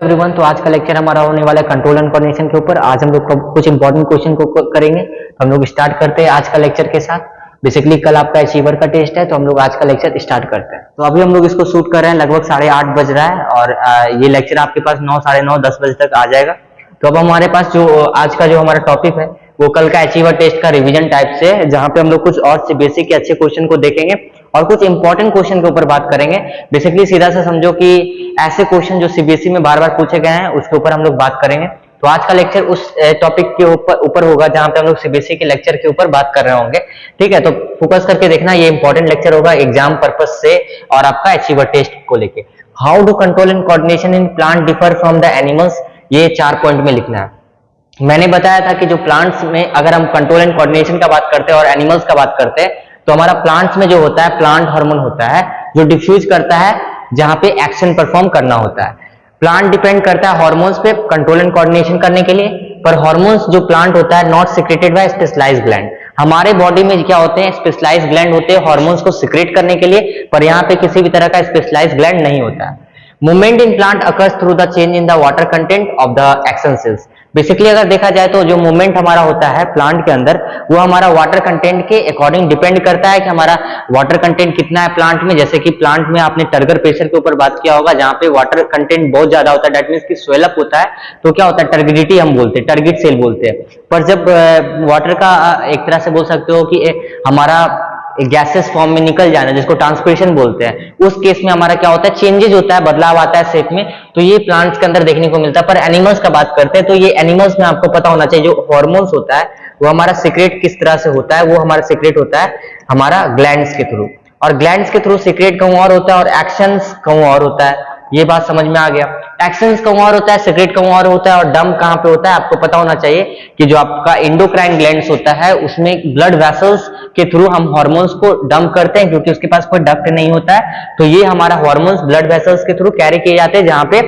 Everyone, तो आज का लेक्चर हमारा होने वाला है कंट्रोल एंड कोऑर्डिनेशन के ऊपर। आज हम लोग कुछ इंपॉर्टेंट क्वेश्चन को करेंगे। तो हम लोग स्टार्ट करते हैं आज का लेक्चर के साथ। बेसिकली कल आपका अचीवर का टेस्ट है, तो हम लोग आज का लेक्चर स्टार्ट करते हैं। तो अभी हम लोग इसको शूट कर रहे हैं, लगभग 8:30 बज रहा है और ये लेक्चर आपके पास 9, साढ़े 9, 10 बजे तक आ जाएगा। तो अब हमारे पास जो आज का जो हमारा टॉपिक है वो कल का अचीवर टेस्ट का रिवीजन टाइप से है, जहां पे हम लोग कुछ और से बेसिक के अच्छे क्वेश्चन को देखेंगे और कुछ इंपॉर्टेंट क्वेश्चन के ऊपर बात करेंगे। बेसिकली सीधा सा समझो कि ऐसे क्वेश्चन जो सीबीएसई में बार बार पूछे गए हैं उसके ऊपर हम लोग बात करेंगे। तो आज का लेक्चर उस टॉपिक के ऊपर होगा जहां पे हम लोग सीबीएसई के लेक्चर के ऊपर बात कर रहे होंगे। ठीक है, तो फोकस करके देखना, ये इंपॉर्टेंट लेक्चर होगा एग्जाम पर्पज से और आपका अचीवर टेस्ट को लेके। How do control and coordination in plant differ from the animals, ये 4 पॉइंट में लिखना है। मैंने बताया था कि जो प्लांट्स में अगर हम कंट्रोल एंड कोऑर्डिनेशन का बात करते हैं और एनिमल्स का बात करते हैं, तो हमारा प्लांट्स में जो होता है प्लांट हार्मोन होता है जो डिफ्यूज करता है जहां पे एक्शन परफॉर्म करना होता है। प्लांट डिपेंड करता है हार्मोन्स पे कंट्रोल एंड कोऑर्डिनेशन करने के लिए, पर हार्मोन्स जो प्लांट होता है not secreted by specialised gland. हमारे बॉडी में क्या होते हैं, स्पेशलाइज्ड ग्लैंड होते हैं हार्मोन्स को सिक्रेट करने के लिए, पर यहाँ पे किसी भी तरह का स्पेशलाइज्ड ग्लैंड नहीं होता है। Movement in plant occurs through the change in the water content of the axon cells. Basically अगर देखा जाए तो जो मूवमेंट हमारा होता है प्लांट के अंदर वो हमारा वाटर कंटेंट के अकॉर्डिंग डिपेंड करता है कि हमारा वाटर कंटेंट कितना है प्लांट में। जैसे कि प्लांट में आपने टर्गर प्रेशर के ऊपर बात किया होगा, जहां पे वाटर कंटेंट बहुत ज्यादा होता है, दैट मींस कि स्वेल अप होता है, तो क्या होता है टर्गिडिटी हम बोलते हैं, टर्गिड सेल बोलते हैं। पर जब वाटर का एक तरह से बोल सकते हो कि हमारा गैसेस फॉर्म में निकल जाना, जिसको ट्रांसपिरेशन बोलते हैं, उस केस में हमारा क्या होता है चेंजेज होता है, बदलाव आता है शेप में। तो ये प्लांट्स के अंदर देखने को मिलता है। पर एनिमल्स का बात करते हैं तो ये एनिमल्स में आपको पता होना चाहिए जो हार्मोन्स होता है वो हमारा सीक्रेट किस तरह से होता है, वो हमारा सीक्रेट होता है हमारा ग्लैंड्स के थ्रू, और ग्लैंड्स के थ्रू सीक्रेट कहूं और होता है और एक्शंस कहूं और होता है। ये बात समझ में आ गया। एक्शंस कहूं और होता है, सीक्रेट कहूं और होता है, और डंप कहां पे होता है आपको पता होना चाहिए कि जो आपका एंडोक्राइन ग्लैंड्स होता है उसमें ब्लड वेसल्स के थ्रू हम हार्मोन्स को डंप करते हैं, क्योंकि उसके पास कोई डक्ट नहीं होता है। तो ये हमारा हार्मोन्स ब्लड वेसल्स के थ्रू कैरी किए जाते हैं जहां पे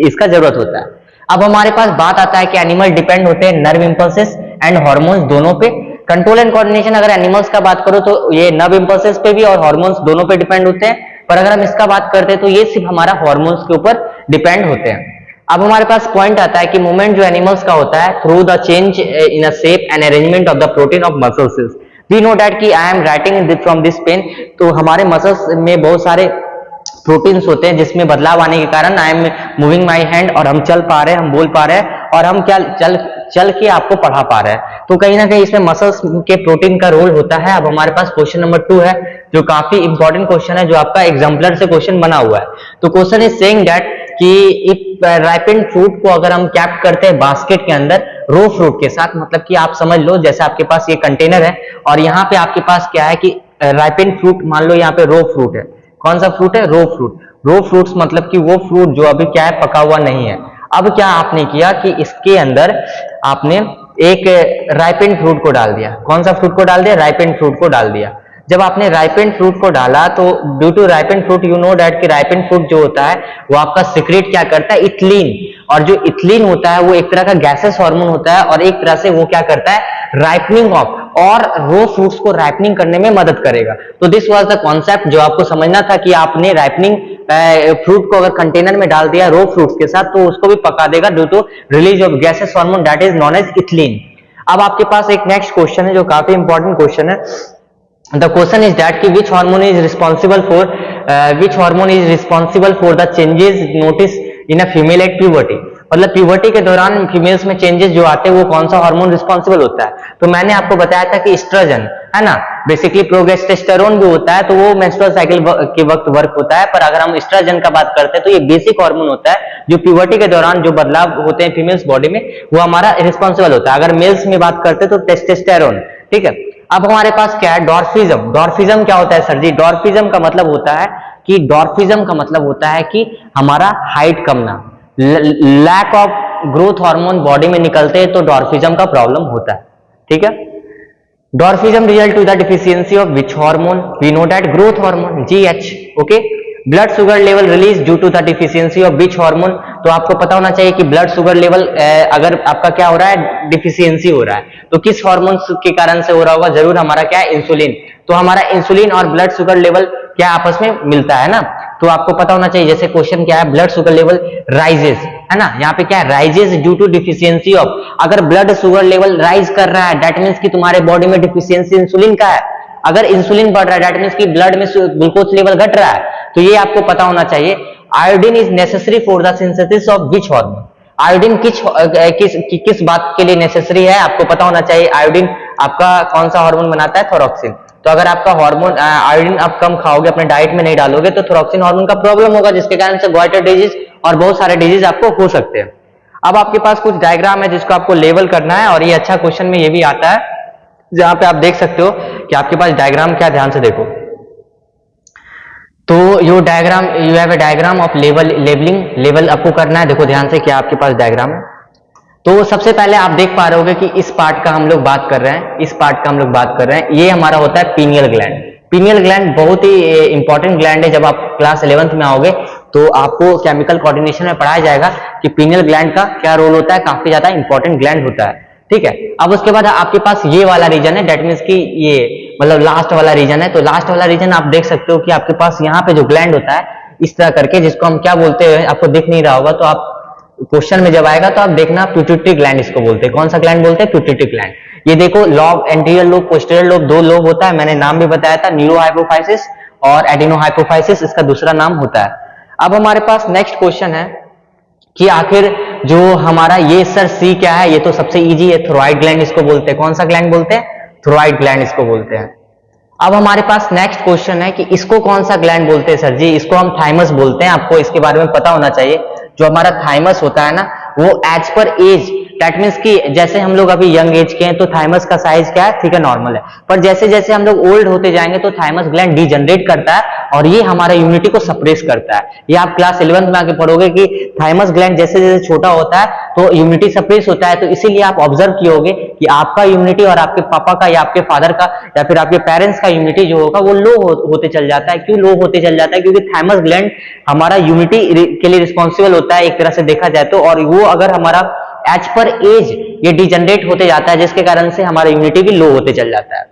इसका जरूरत होता है। अब हमारे पास बात आता है कि एनिमल डिपेंड होते हैं नर्व इंपल्सेस एंड हार्मोन्स दोनों पे। कंट्रोल एंड कोऑर्डिनेशन अगर एनिमल्स का बात करो तो ये नर्व इंपल्सेस पे भी और हार्मोन्स दोनों पे डिपेंड होते हैं, पर अगर हम इसका बात करते हैं तो ये सिर्फ हमारा हार्मोन्स के ऊपर डिपेंड होते हैं। अब हमारे पास पॉइंट आता है कि मूवमेंट जो एनिमल्स का होता है through the change in a shape and arrangement of the protein of muscle cells. We know that कि I am writing from this pen, तो हमारे मसल्स में बहुत सारे प्रोटीन्स होते हैं जिसमें बदलाव आने के कारण I am moving my hand, और हम चल पा रहे हैं, हम बोल पा रहे हैं, और हम क्या चल के आपको पढ़ा पा रहे हैं। तो कहीं ना कहीं इसमें मसल्स के प्रोटीन का रोल होता है। अब हमारे पास क्वेश्चन नंबर 2 है जो काफी इंपॉर्टेंट क्वेश्चन है, जो आपका एग्जाम्पलर से क्वेश्चन बना हुआ है। तो क्वेश्चन इज सेइंग दैट कि इफ राइपेंड फ्रूट को अगर हम कैप्ट करते हैं बास्केट के अंदर रो फ्रूट के साथ, मतलब कि आप समझ लो जैसे आपके पास ये कंटेनर है और यहाँ पे आपके पास क्या है कि राइपेंड फ्रूट, मान लो यहाँ पे रो फ्रूट है। कौन सा फ्रूट है? रो फ्रूट। रो फ्रूट्स मतलब कि वो फ्रूट जो अभी क्या है पका हुआ नहीं है। अब क्या आपने किया कि इसके अंदर आपने एक राइपेंड फ्रूट को डाल दिया। कौन सा फ्रूट को डाल दिया? राइपेंड फ्रूट को डाल दिया। जब आपने राइपेंड फ्रूट को डाला तो due to ripened fruit you know that कि राइपेंड फ्रूट जो होता है वो आपका सीक्रेट क्या करता है? इथिलीन। और जो इथिलीन होता है वो एक तरह का गैसेस हार्मोन होता है, और एक तरह से वो क्या करता है? राइपनिंग ऑफ, और रो फ्रूट्स को राइपनिंग करने में मदद करेगा। तो दिस वाज द कॉन्सेप्ट जो आपको समझना था कि आपने राइपनिंग फ्रूट को अगर कंटेनर में डाल दिया रो फ्रूट्स के साथ तो उसको भी पका देगा due to release of gases hormone that is known as ethylene. अब आपके पास एक नेक्स्ट क्वेश्चन है जो काफी इंपॉर्टेंट क्वेश्चन है। The question is that कि which hormone is responsible for the changes noticed in a female at puberty। मतलब प्यूबर्टी के दौरान फीमेल्स में चेंजेस जो आते हैं वो कौन सा हार्मोन रिस्पॉन्सिबल होता है? तो मैंने आपको बताया था कि एस्ट्रोजन है ना, बेसिकली प्रोजेस्टेरोन भी होता है, तो वो मेंस्ट्रुअल साइकिल के वक्त वर्क होता है। पर अगर हम एस्ट्रोजन का बात करते हैं तो ये बेसिक हार्मोन होता है जो प्यूबर्टी के दौरान जो बदलाव होते हैं फीमेल्स बॉडी में वो हमारा रिस्पॉन्सिबल होता है। अगर मेल्स में बात करते हैं तो टेस्टोस्टेरोन। ठीक है, अब हमारे पास क्या है? डॉर्फिज्म। डॉर्फिज्म क्या होता है सर जी? डॉर्फिज्म का मतलब होता है कि हमारा हाइट कमना, lack of growth hormone body में निकलते हैं तो डॉर्फिज्म का प्रॉब्लम होता है। ठीक है, dwarfism result to the deficiency of which hormone? We know that growth hormone GH। Okay, blood sugar level release due to the deficiency of which hormone? तो आपको पता होना चाहिए कि ब्लड शुगर लेवल अगर आपका क्या हो रहा है? डिफिशियंसी हो रहा है, तो किस हार्मोन के कारण से हो रहा होगा? जरूर हमारा क्या है? इंसुलिन। तो हमारा इंसुलिन और ब्लड शुगर लेवल क्या आपस में मिलता है ना, तो आपको पता होना चाहिए। जैसे क्वेश्चन क्या है? ब्लड शुगर लेवल राइजेस है ना, यहाँ पे क्या है, rises due to deficiency of, अगर ब्लड शुगर लेवल राइज कर रहा है दैट मीन्स कि तुम्हारे बॉडी में डिफिशियंसी इंसुलिन का है, अगर इंसुलिन बढ़ रहा है दैट मीन्स कि ब्लड में ग्लूकोज लेवल घट रहा है, तो ये आपको पता होना चाहिए। Iodine is necessary for the synthesis of which hormone, iodine किस बात के लिए नेसेसरी है आपको पता होना चाहिए। आयोडीन आपका कौन सा हार्मोन बनाता है, थोरॉक्सिन। तो अगर आपका हार्मोन आयोडीन आप कम खाओगे, अपने डाइट में नहीं डालोगे, तो थोरॉक्सिन हार्मोन का प्रॉब्लम होगा, जिसके कारण से गॉइटर डिजीज और बहुत सारे डिजीज आपको हो सकते हैं। अब आपके पास कुछ डायग्राम है जिसको आपको लेवल करना है, और ये अच्छा क्वेश्चन में ये भी आता है, जहां पे आप देख सकते हो कि आपके पास डायग्राम क्या, ध्यान से देखो। तो you have a diagram of levelling, level आपको करना है, देखो ध्यान से क्या आपके पास डायग्राम है। तो सबसे पहले आप देख पा रहे होगे कि इस पार्ट का हम लोग बात कर रहे हैं, इस पार्ट का हम लोग बात कर रहे हैं, ये हमारा होता है पीनियल ग्लैंड। पीनियल ग्लैंड बहुत ही इंपॉर्टेंट ग्लैंड है, जब आप क्लास 11th में आओगे तो आपको केमिकल कोऑर्डिनेशन में पढ़ाया जाएगा कि पीनियल ग्लैंड का क्या रोल होता है, काफी ज्यादा इंपॉर्टेंट ग्लैंड होता है, ठीक है। अब उसके बाद आपके पास ये वाला रीजन है, डेट मीन्स कि ये मतलब लास्ट वाला रीजन है। तो लास्ट वाला रीजन आप देख सकते हो कि आपके पास यहाँ पे जो ग्लैंड होता है इस तरह करके, जिसको हम क्या बोलते हैं, आपको दिख नहीं रहा होगा, तो आप क्वेश्चन में जब आएगा तो आप देखना पिट्यूटरी ग्लैंड इसको बोलते हैं। कौन सा ग्लैंड बोलते हैं, पिट्यूटरी ग्लैंड। ये देखो lobe, anterior lobe, posterior lobe, दो लोब होता है, मैंने नाम भी बताया था, न्यूरोहाइपोफाइसिस और एडिनोहाइपोफाइसिस, इसका दूसरा नाम होता है। अब हमारे पास नेक्स्ट क्वेश्चन है कि आखिर जो हमारा ये सर सी क्या है, ये तो सबसे इजी है, थोराइड ग्लैंड इसको बोलते हैं। कौन सा ग्लैंड बोलते हैं, थोराइड ग्लैंड इसको बोलते हैं। अब हमारे पास नेक्स्ट क्वेश्चन है कि इसको कौन सा ग्लैंड बोलते हैं सर जी, इसको हम थाइमस बोलते हैं, आपको इसके बारे में पता होना चाहिए। जो हमारा थाइमस होता है ना, वो as per as, that means कि जैसे हम लोग अभी यंग एज के हैं तो थाइमस का साइज क्या है, ठीक है, नॉर्मल है, पर जैसे जैसे हम लोग ओल्ड होते जाएंगे तो थाइमस ग्लैंड डीजनरेट करता है और ये हमारा इम्यूनिटी को सप्रेस करता है। ये आप क्लास 11th में आके पढ़ोगे कि थाइमस ग्लैंड जैसे जैसे छोटा होता है तो इम्यूनिटी सप्रेस होता है। तो इसीलिए आप ऑब्जर्व किए होगे कि आपका इम्यूनिटी और आपके पापा का या आपके फादर का या फिर आपके पेरेंट्स का इम्यूनिटी जो होगा वो लो होते चल जाता है। क्यों लो होते चल जाता है, क्योंकि थाइमस ग्लैंड हमारा इम्यूनिटी के लिए रिस्पॉन्सिबल होता है एक तरह से देखा जाए तो, और वो अगर हमारा एज पर एज ये डिजनरेट होते जाता है, जिसके कारण से हमारा इम्यूनिटी भी लो होते चल जाता है।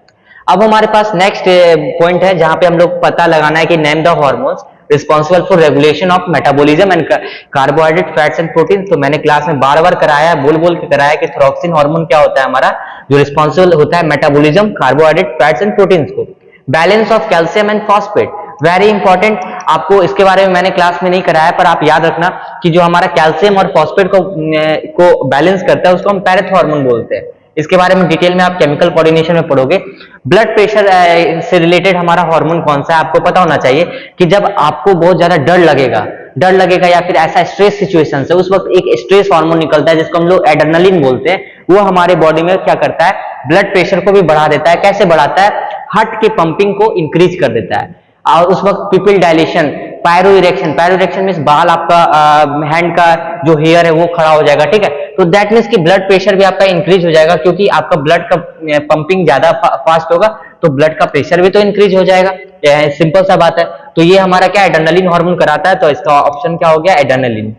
अब हमारे पास नेक्स्ट पॉइंट है जहां पे हम लोग पता लगाना है कि name the hormones responsible for regulation of metabolism and carbohydrate, fats and protein. तो मैंने क्लास में बार बार कराया है, बोल बोल के कराया है कि थोरॉक्सिन हार्मोन क्या होता है हमारा, जो रिस्पॉन्सिबल होता है metabolism, carbohydrate, fats and proteins को। Balance of calcium and phosphate, very important, आपको इसके बारे में मैंने क्लास में नहीं कराया, पर आप याद रखना कि जो हमारा कैल्शियम और फॉस्फेट को बैलेंस करता है उसको हम पैरेथॉर्मोन बोलते हैं। इसके बारे में डिटेल में आप केमिकल कोऑर्डिनेशन में पढ़ोगे। ब्लड प्रेशर से रिलेटेड हमारा हार्मोन कौन सा है, आपको पता होना चाहिए कि जब आपको बहुत ज्यादा डर लगेगा या फिर ऐसा स्ट्रेस सिचुएशन है, उस वक्त एक स्ट्रेस हार्मोन निकलता है जिसको हम लोग एड्रेनलिन बोलते हैं। वो हमारे बॉडी में क्या करता है, ब्लड प्रेशर को भी बढ़ा देता है। कैसे बढ़ाता है, हार्ट की पंपिंग को इंक्रीज कर देता है। और उस वक्त पिपिल डायलेशन, पायरो इरेक्शन मीन्स बाल आपका हैंड का जो हेयर है वो खड़ा हो जाएगा, ठीक है। तो दैट मीन्स कि ब्लड प्रेशर भी आपका इंक्रीज हो जाएगा, क्योंकि आपका ब्लड का पंपिंग ज्यादा फास्ट होगा तो ब्लड का प्रेशर भी तो इंक्रीज हो जाएगा, सिंपल सा बात है। तो ये हमारा क्या एड्रेनलिन हार्मोन कराता है, तो इसका ऑप्शन क्या हो गया, adrenaline.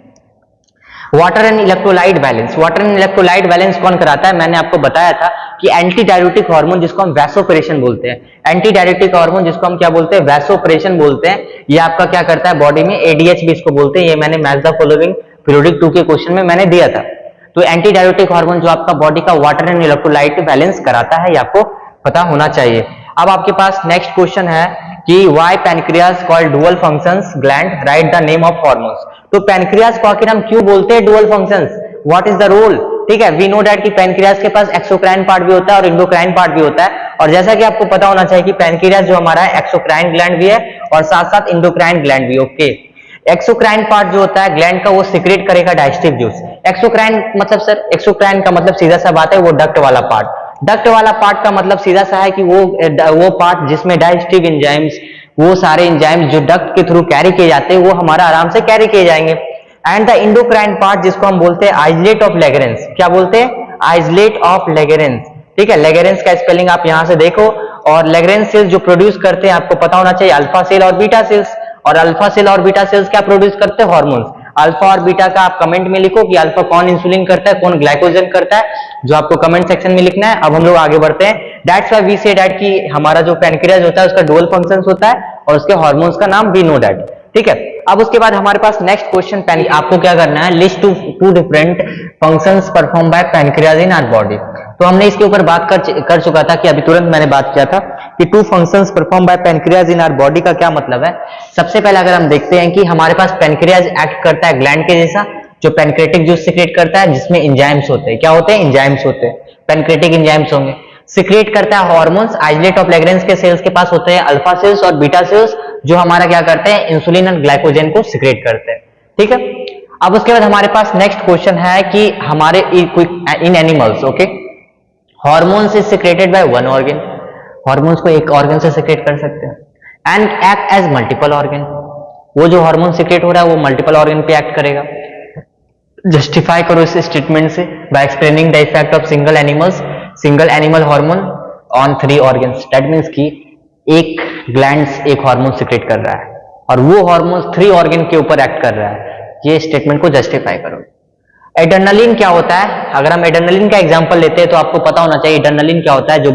Water and electrolyte balance, water and electrolyte balance कौन कराता है, मैंने आपको बताया था कि एंटी डाययूरेटिक हार्मोन जिसको हम वैसोप्रेशन बोलते हैं, एंटी डाययूरेटिक हार्मोन जिसको हम क्या बोलते हैं, वैसोप्रेशन बोलते हैं, ये आपका क्या करता है बॉडी में, एडीएच भी इसको बोलते हैं। ये मैंने मैच द फॉलोइंग पीरियोडिक 2 के क्वेश्चन में मैंने दिया था। तो एंटी डाययूरेटिक हार्मोन जो आपका बॉडी का वाटर एंड इलेक्ट्रोलाइट बैलेंस कराता है, ये आपको पता होना चाहिए। अब आपके पास नेक्स्ट क्वेश्चन है कि why pancreas called dual functions gland, write the name of hormones. तो पैनक्रियास को आखिर हम क्यों बोलते हैं dual functions, what is the role, ठीक है। वी नो दैट कि पैनक्रियास के पास एक्सोक्राइन पार्ट भी होता है और इंडोक्राइन पार्ट भी होता है, और जैसा कि आपको पता होना चाहिए कि पैनक्रियास जो हमारा है एक्सोक्राइन ग्लैंड भी है और साथ साथ इंडोक्राइन ग्लैंड भी, ओके। एक्सोक्राइन पार्ट जो होता है ग्लैंड का, वो सिक्रेट करेगा डाइजेस्टिव जूस। एक्सोक्राइन मतलब सर, एक्सोक्राइन का मतलब सीधा सा बात है वो डक्ट वाला पार्ट। डक्ट वाला पार्ट का मतलब सीधा सा है कि वो पार्ट जिसमें डाइजेस्टिव एंजाइम्स, वो सारे एंजाइम्स जो डक्ट के थ्रू कैरी किए जाते हैं वो हमारा आराम से कैरी किए जाएंगे। एंड द इंडोक्राइन पार्ट जिसको हम बोलते हैं आइसोलेट ऑफ लेगरेंस, क्या बोलते हैं, आइसोलेट ऑफ लेगरेंस, ठीक है। लेगरेंस का स्पेलिंग आप यहां से देखो, और लेगरेंस सेल्स जो प्रोड्यूस करते हैं आपको पता होना चाहिए अल्फा सेल और बीटा सेल्स, और अल्फा सेल और बीटा सेल्स क्या प्रोड्यूस करते हैं, हार्मोन्स। अल्फा और बीटा का आप कमेंट में लिखो कि अल्फा कौन इंसुलिन करता है, कौन ग्लाइकोजन करता है, जो आपको कमेंट सेक्शन में लिखना है। अब हम लोग आगे बढ़ते हैं। That's why we say that कि हमारा जो पैनक्रियास होता है उसका डुअल फंक्शंस होता है और उसके हार्मोन्स का नाम वी नो दैट, ठीक है। अब उसके बाद हमारे पास नेक्स्ट क्वेश्चन आपको क्या करना है, list two different functions perform by pancreas in our body. तो हमने इसके ऊपर बात कर चुका था कि अभी तुरंत मैंने बात किया था कि 2 functions perform by pancreas in our body का क्या मतलब है। सबसे पहले अगर हम देखते हैं कि हमारे पास पैनक्रियाज एक्ट करता है ग्लैंड के जैसा, जो पैनक्रेटिक जूस सिक्रेट करता है, जिसमें एंजाइम्स होते हैं। क्या होते हैं? एंजाइम्स होते हैं, पैनक्रेटिक एंजाइम्स होंगे। सिक्रेट करता है हार्मोन्स, आइसोलेट ऑफ लैग्रेंज के सेल्स के पास होते हैं अल्फा सेल्स और बीटा सेल्स, जो हमारा क्या करते हैं, इंसुलिन और ग्लाइकोजन को सिक्रेट करते हैं। ठीक है। अब उसके बाद हमारे पास नेक्स्ट क्वेश्चन है कि हमारे इन animals, okay, hormones is secreted by one organ. Hormones को एक ऑर्गन से सिक्रेट कर सकते हैं and act as multiple organ. वो जो हार्मोन सिक्रेट हो रहा है वो मल्टीपल ऑर्गन पे एक्ट करेगा। जस्टिफाई करो इस स्टेटमेंट से by explaining the effect of single animal hormone on 3 organs. That means कि एक ग्लैंड्स एक हार्मोन सिक्रेट कर रहा है और वो हार्मोन 3 ऑर्गन के ऊपर एक्ट कर रहा है। ये स्टेटमेंट को जस्टिफाई करो। एड्रेनलिन क्या होता है? अगर हम एड्रेनलिन का एग्जांपल लेते हैं तो आपको पता होना चाहिए एड्रेनलिन क्या होता है। जो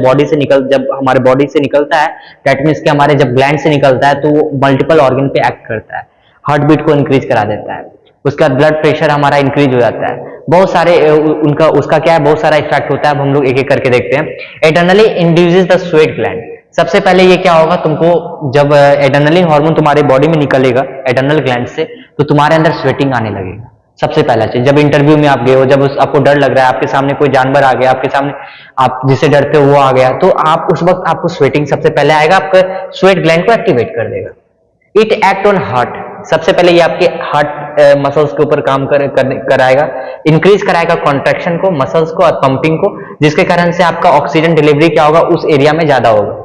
जब हमारे बॉडी से निकलता है, दैट मींस कि हमारे जब ग्लैंड से निकलता है तो वो मल्टीपल ऑर्गन पे एक्ट करता है, हार्ट बीट को इंक्रीज करा देता है, उसका ब्लड प्रेशर हमारा इंक्रीज हो जाता है, बहुत सारे उसका क्या है, बहुत सारा इफेक्ट होता है। अब हम लोग एक एक करके देखते हैं। Adrenaline induces the sweat gland. सबसे पहले ये क्या होगा, तुमको जब एड्रेनलिन हार्मोन तुम्हारे बॉडी में निकलेगा एड्रेनल ग्लैंड से, तो तुम्हारे अंदर स्वेटिंग आने लगेगा। सबसे पहला चीज, जब इंटरव्यू में आप गए हो, जब आपको डर लग रहा है, आपके सामने कोई जानवर आ गया, आपके सामने आप जिसे डरते हो वो आ गया, तो आप उस वक्त आपको स्वेटिंग सबसे पहले आएगा, आपका स्वेट ग्लैंड को एक्टिवेट कर देगा। It act on heart. सबसे पहले ये आपके हार्ट मसल्स के ऊपर काम कराएगा, इंक्रीज कराएगा कॉन्ट्रैक्शन को, मसल्स को और पंपिंग को, जिसके कारण से आपका ऑक्सीजन डिलीवरी क्या होगा, उस एरिया में ज्यादा होगा।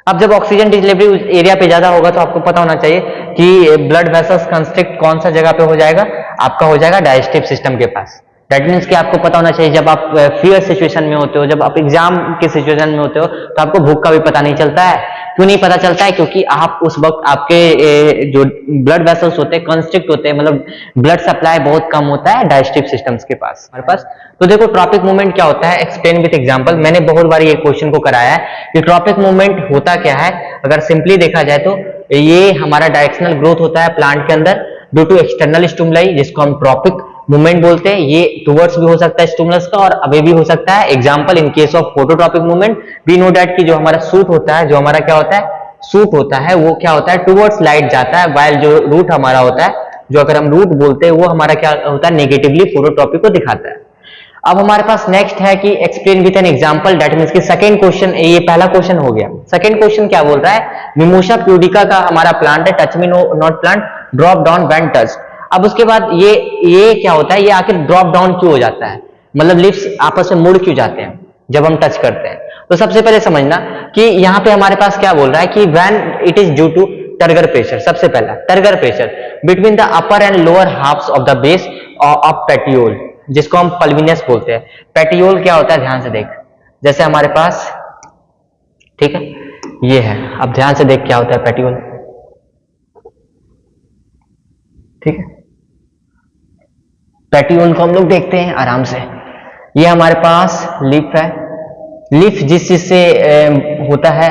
अब जब ऑक्सीजन डिलीवरी उस एरिया पे ज्यादा होगा तो आपको पता होना चाहिए कि ब्लड वेसल्स कंस्ट्रिक्ट कौन सा जगह पे हो जाएगा, आपका हो जाएगा डाइजेस्टिव सिस्टम के पास। दैट मीन्स कि आपको पता होना चाहिए, जब आप फियर सिचुएशन में होते हो, जब आप एग्जाम के सिचुएशन में होते हो, तो आपको भूख का भी पता नहीं चलता है। क्यों नहीं पता चलता है? क्योंकि आप उस वक्त आपके जो ब्लड वेसल्स होते हैं कंस्ट्रिक्ट होते हैं, मतलब ब्लड सप्लाई बहुत कम होता है डाइजेस्टिव सिस्टम्स के पास, हमारे पास। तो देखो ट्रॉपिक मूवमेंट क्या होता है, एक्सप्लेन विद एग्जांपल। मैंने बहुत बार ये क्वेश्चन को कराया है कि ट्रॉपिक मूवमेंट होता क्या है। अगर सिंपली देखा जाए तो ये हमारा डायरेक्शनल ग्रोथ होता है प्लांट के अंदर ड्यू टू एक्सटर्नल स्टिमुलाई, जिसको हम ट्रॉपिक मूवमेंट बोलते हैं। ये टुवर्ड्स भी हो सकता है स्टिमुलस का और अवे भी हो सकता है। Example, in case of phototropic movement we know that कि जो हमारा सूट होता है, जो हमारा क्या होता है, सूट होता है, वो क्या होता है, टुवर्ड्स लाइट जाता है, वाइल जो रूट हमारा होता है, जो अगर हम रूट बोलते हैं, वो हमारा क्या होता है, नेगेटिवली फोटोट्रॉपिक को दिखाता है। अब हमारे पास नेक्स्ट है कि explain with an example. That means कि सेकंड क्वेश्चन, ये पहला क्वेश्चन हो गया। सेकंड क्वेश्चन क्या बोल रहा है, मिमोसा प्यूडिका का हमारा प्लांट है, touch me not plant, drop down when touch. अब उसके बाद ये क्या होता है, ये आखिर ड्रॉप डाउन क्यों हो जाता है, मतलब लिप्स आपस में मुड़ क्यों जाते हैं जब हम टच करते हैं। तो सबसे पहले समझना कि यहाँ पे हमारे पास क्या बोल रहा है कि when it is due to turgor pressure. सबसे पहला turgor pressure between the upper and lower halves of the base of petiole, जिसको हम पल्विनस बोलते हैं। पेटियोल क्या होता है, ध्यान से देख, जैसे हमारे पास, ठीक है, ये है। अब ध्यान से देख क्या होता है पेटियोल, ठीक है। पेटियोल को हम लोग देखते हैं आराम से। ये हमारे पास लिफ है, लिफ जिस चीज से होता है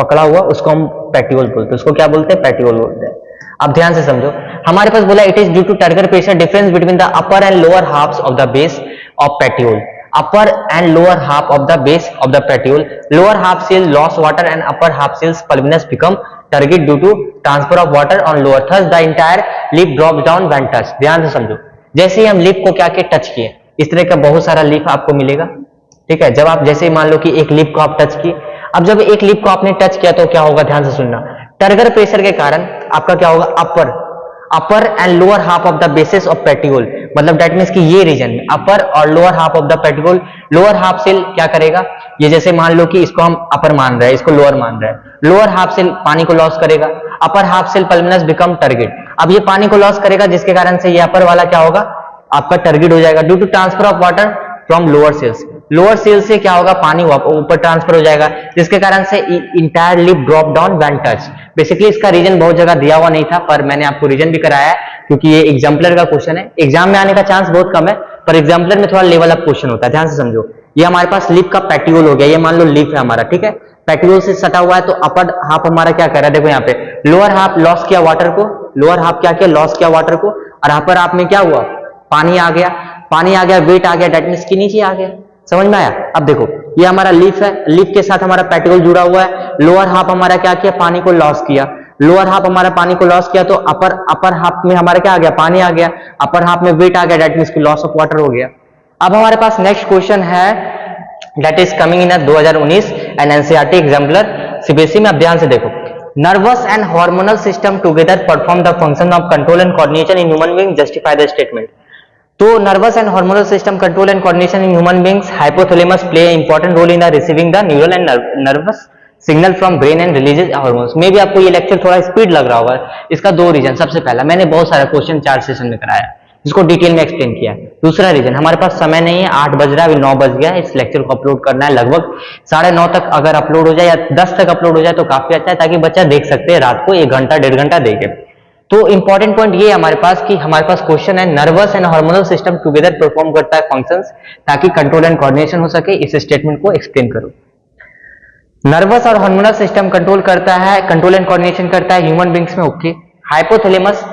पकड़ा हुआ, उसको हम पेटियोल बोलते हैं, उसको क्या बोलते हैं, पेटियोल बोलते हैं। अब ध्यान से समझो, हमारे पास बोला it is due to turgor pressure difference between the upper and lower halves of the base of petiole. Upper and lower half of the base of the petiole, lower half cell loss water and upper half cells pulvinus become turgid due to transfer of water on lower, thus the entire leaf drops down when touch. ध्यान से समझो, जैसे ही हम lip को क्या किए, touch किए, इस तरह का बहुत सारा लिप आपको मिलेगा, ठीक है। जब आप जैसे ही मान लो कि एक लिप को आप टच किए, अब जब एक लिप को आपने टच किया तो क्या होगा, ध्यान से सुनना, टर्गर प्रेशर के कारण आपका क्या होगा, upper and lower half of the basis of petiole, मतलब दैट मींस कि ये रीजन में अपर और lower half of the petiole, lower half cell क्या करेगा, ये जैसे मान लो कि इसको हम अपर मान रहे हैं, इसको लोअर मान रहे हैं, लोअर हाफ सेल पानी को लॉस करेगा, upper half cell pulvinus become turgid. अब ये पानी को लॉस करेगा, जिसके कारण से ये अपर वाला क्या होगा, आपका टर्गेट हो जाएगा due to transfer of water from lower cells. Lower cell से क्या होगा, पानी ऊपर ट्रांसफर हो जाएगा, जिसके कारण से entire lip drop down when touch. Basically इसका रीजन बहुत जगह दिया हुआ नहीं था, पर मैंने आपको रीजन भी कराया है, क्योंकि ये एग्जाम्पलर का क्वेश्चन है, एग्जाम में आने का चांस बहुत कम है, पर एग्जाम्पलर में थोड़ा लेवल अप क्वेश्चन होता है। ध्यान से समझो, ये हमारे पास लिप का पेटियोल हो गया, ये मान लो लिप है हमारा, ठीक है। पेट्रोल से सटा हुआ है, तो अपर हाफ हमारा क्या कर रहा है, देखो यहाँ पे लोअर हाफ लॉस किया वाटर को, लोअर हाफ क्या किया, लॉस किया वाटर को, और अपर हाफ में क्या हुआ, पानी आ गया, पानी आ गया, वेट आ गया, डेट मींस कि नीचे आ गया। समझ में आया? अब देखो ये हमारा लीफ है, लीफ के साथ हमारा पेट्रोल जुड़ा हुआ है, लोअर हाफ हमारा क्या किया, पानी को लॉस किया, लोअर हाफ हमारा पानी को लॉस किया, तो अपर हाफ में हमारा क्या आ गया, पानी आ गया, अपर हाफ में वेट आ गया, that means loss of water हो गया। अब हमारे पास नेक्स्ट क्वेश्चन है, that is coming in 2019 and NCERT exemplar CBSE में। अब ध्यान से देखो, nervous and hormonal system together perform the function of control and coordination in human being, justify the statement. तो nervous and hormonal system control and coordination in human beings, hypothalamus play important role in the receiving the neural and nervous signal from brain and releases hormones. मे भी आपको ये lecture थोड़ा speed लग रहा होगा, इसका दो रीजन। सबसे पहला, मैंने बहुत सारा क्वेश्चन 4 सेशन में कराया, जिसको डिटेल में एक्सप्लेन किया। दूसरा रीजन, हमारे पास समय नहीं है, 8 बज रहा है, अभी 9 बज गया है, इस लेक्चर को अपलोड करना है लगभग 9:30 तक। अगर अपलोड हो जाए या 10 तक अपलोड हो जाए तो काफी अच्छा है, ताकि बच्चा देख सकते हैं रात को 1 घंटा 1.5 घंटा देखे। तो इंपॉर्टेंट पॉइंट ये हमारे पास कि हमारे पास क्वेश्चन है, nervous and hormonal system together perform करता है फंक्शंस, ताकि कंट्रोल एंड कोऑर्डिनेशन हो सके। इस स्टेटमेंट को एक्सप्लेन करो। नर्वस और हार्मोनल सिस्टम कंट्रोल करता है, कंट्रोल एंड कोऑर्डिनेशन करता है ह्यूमन बींग्स में, ओके। हाइपोथैलेमस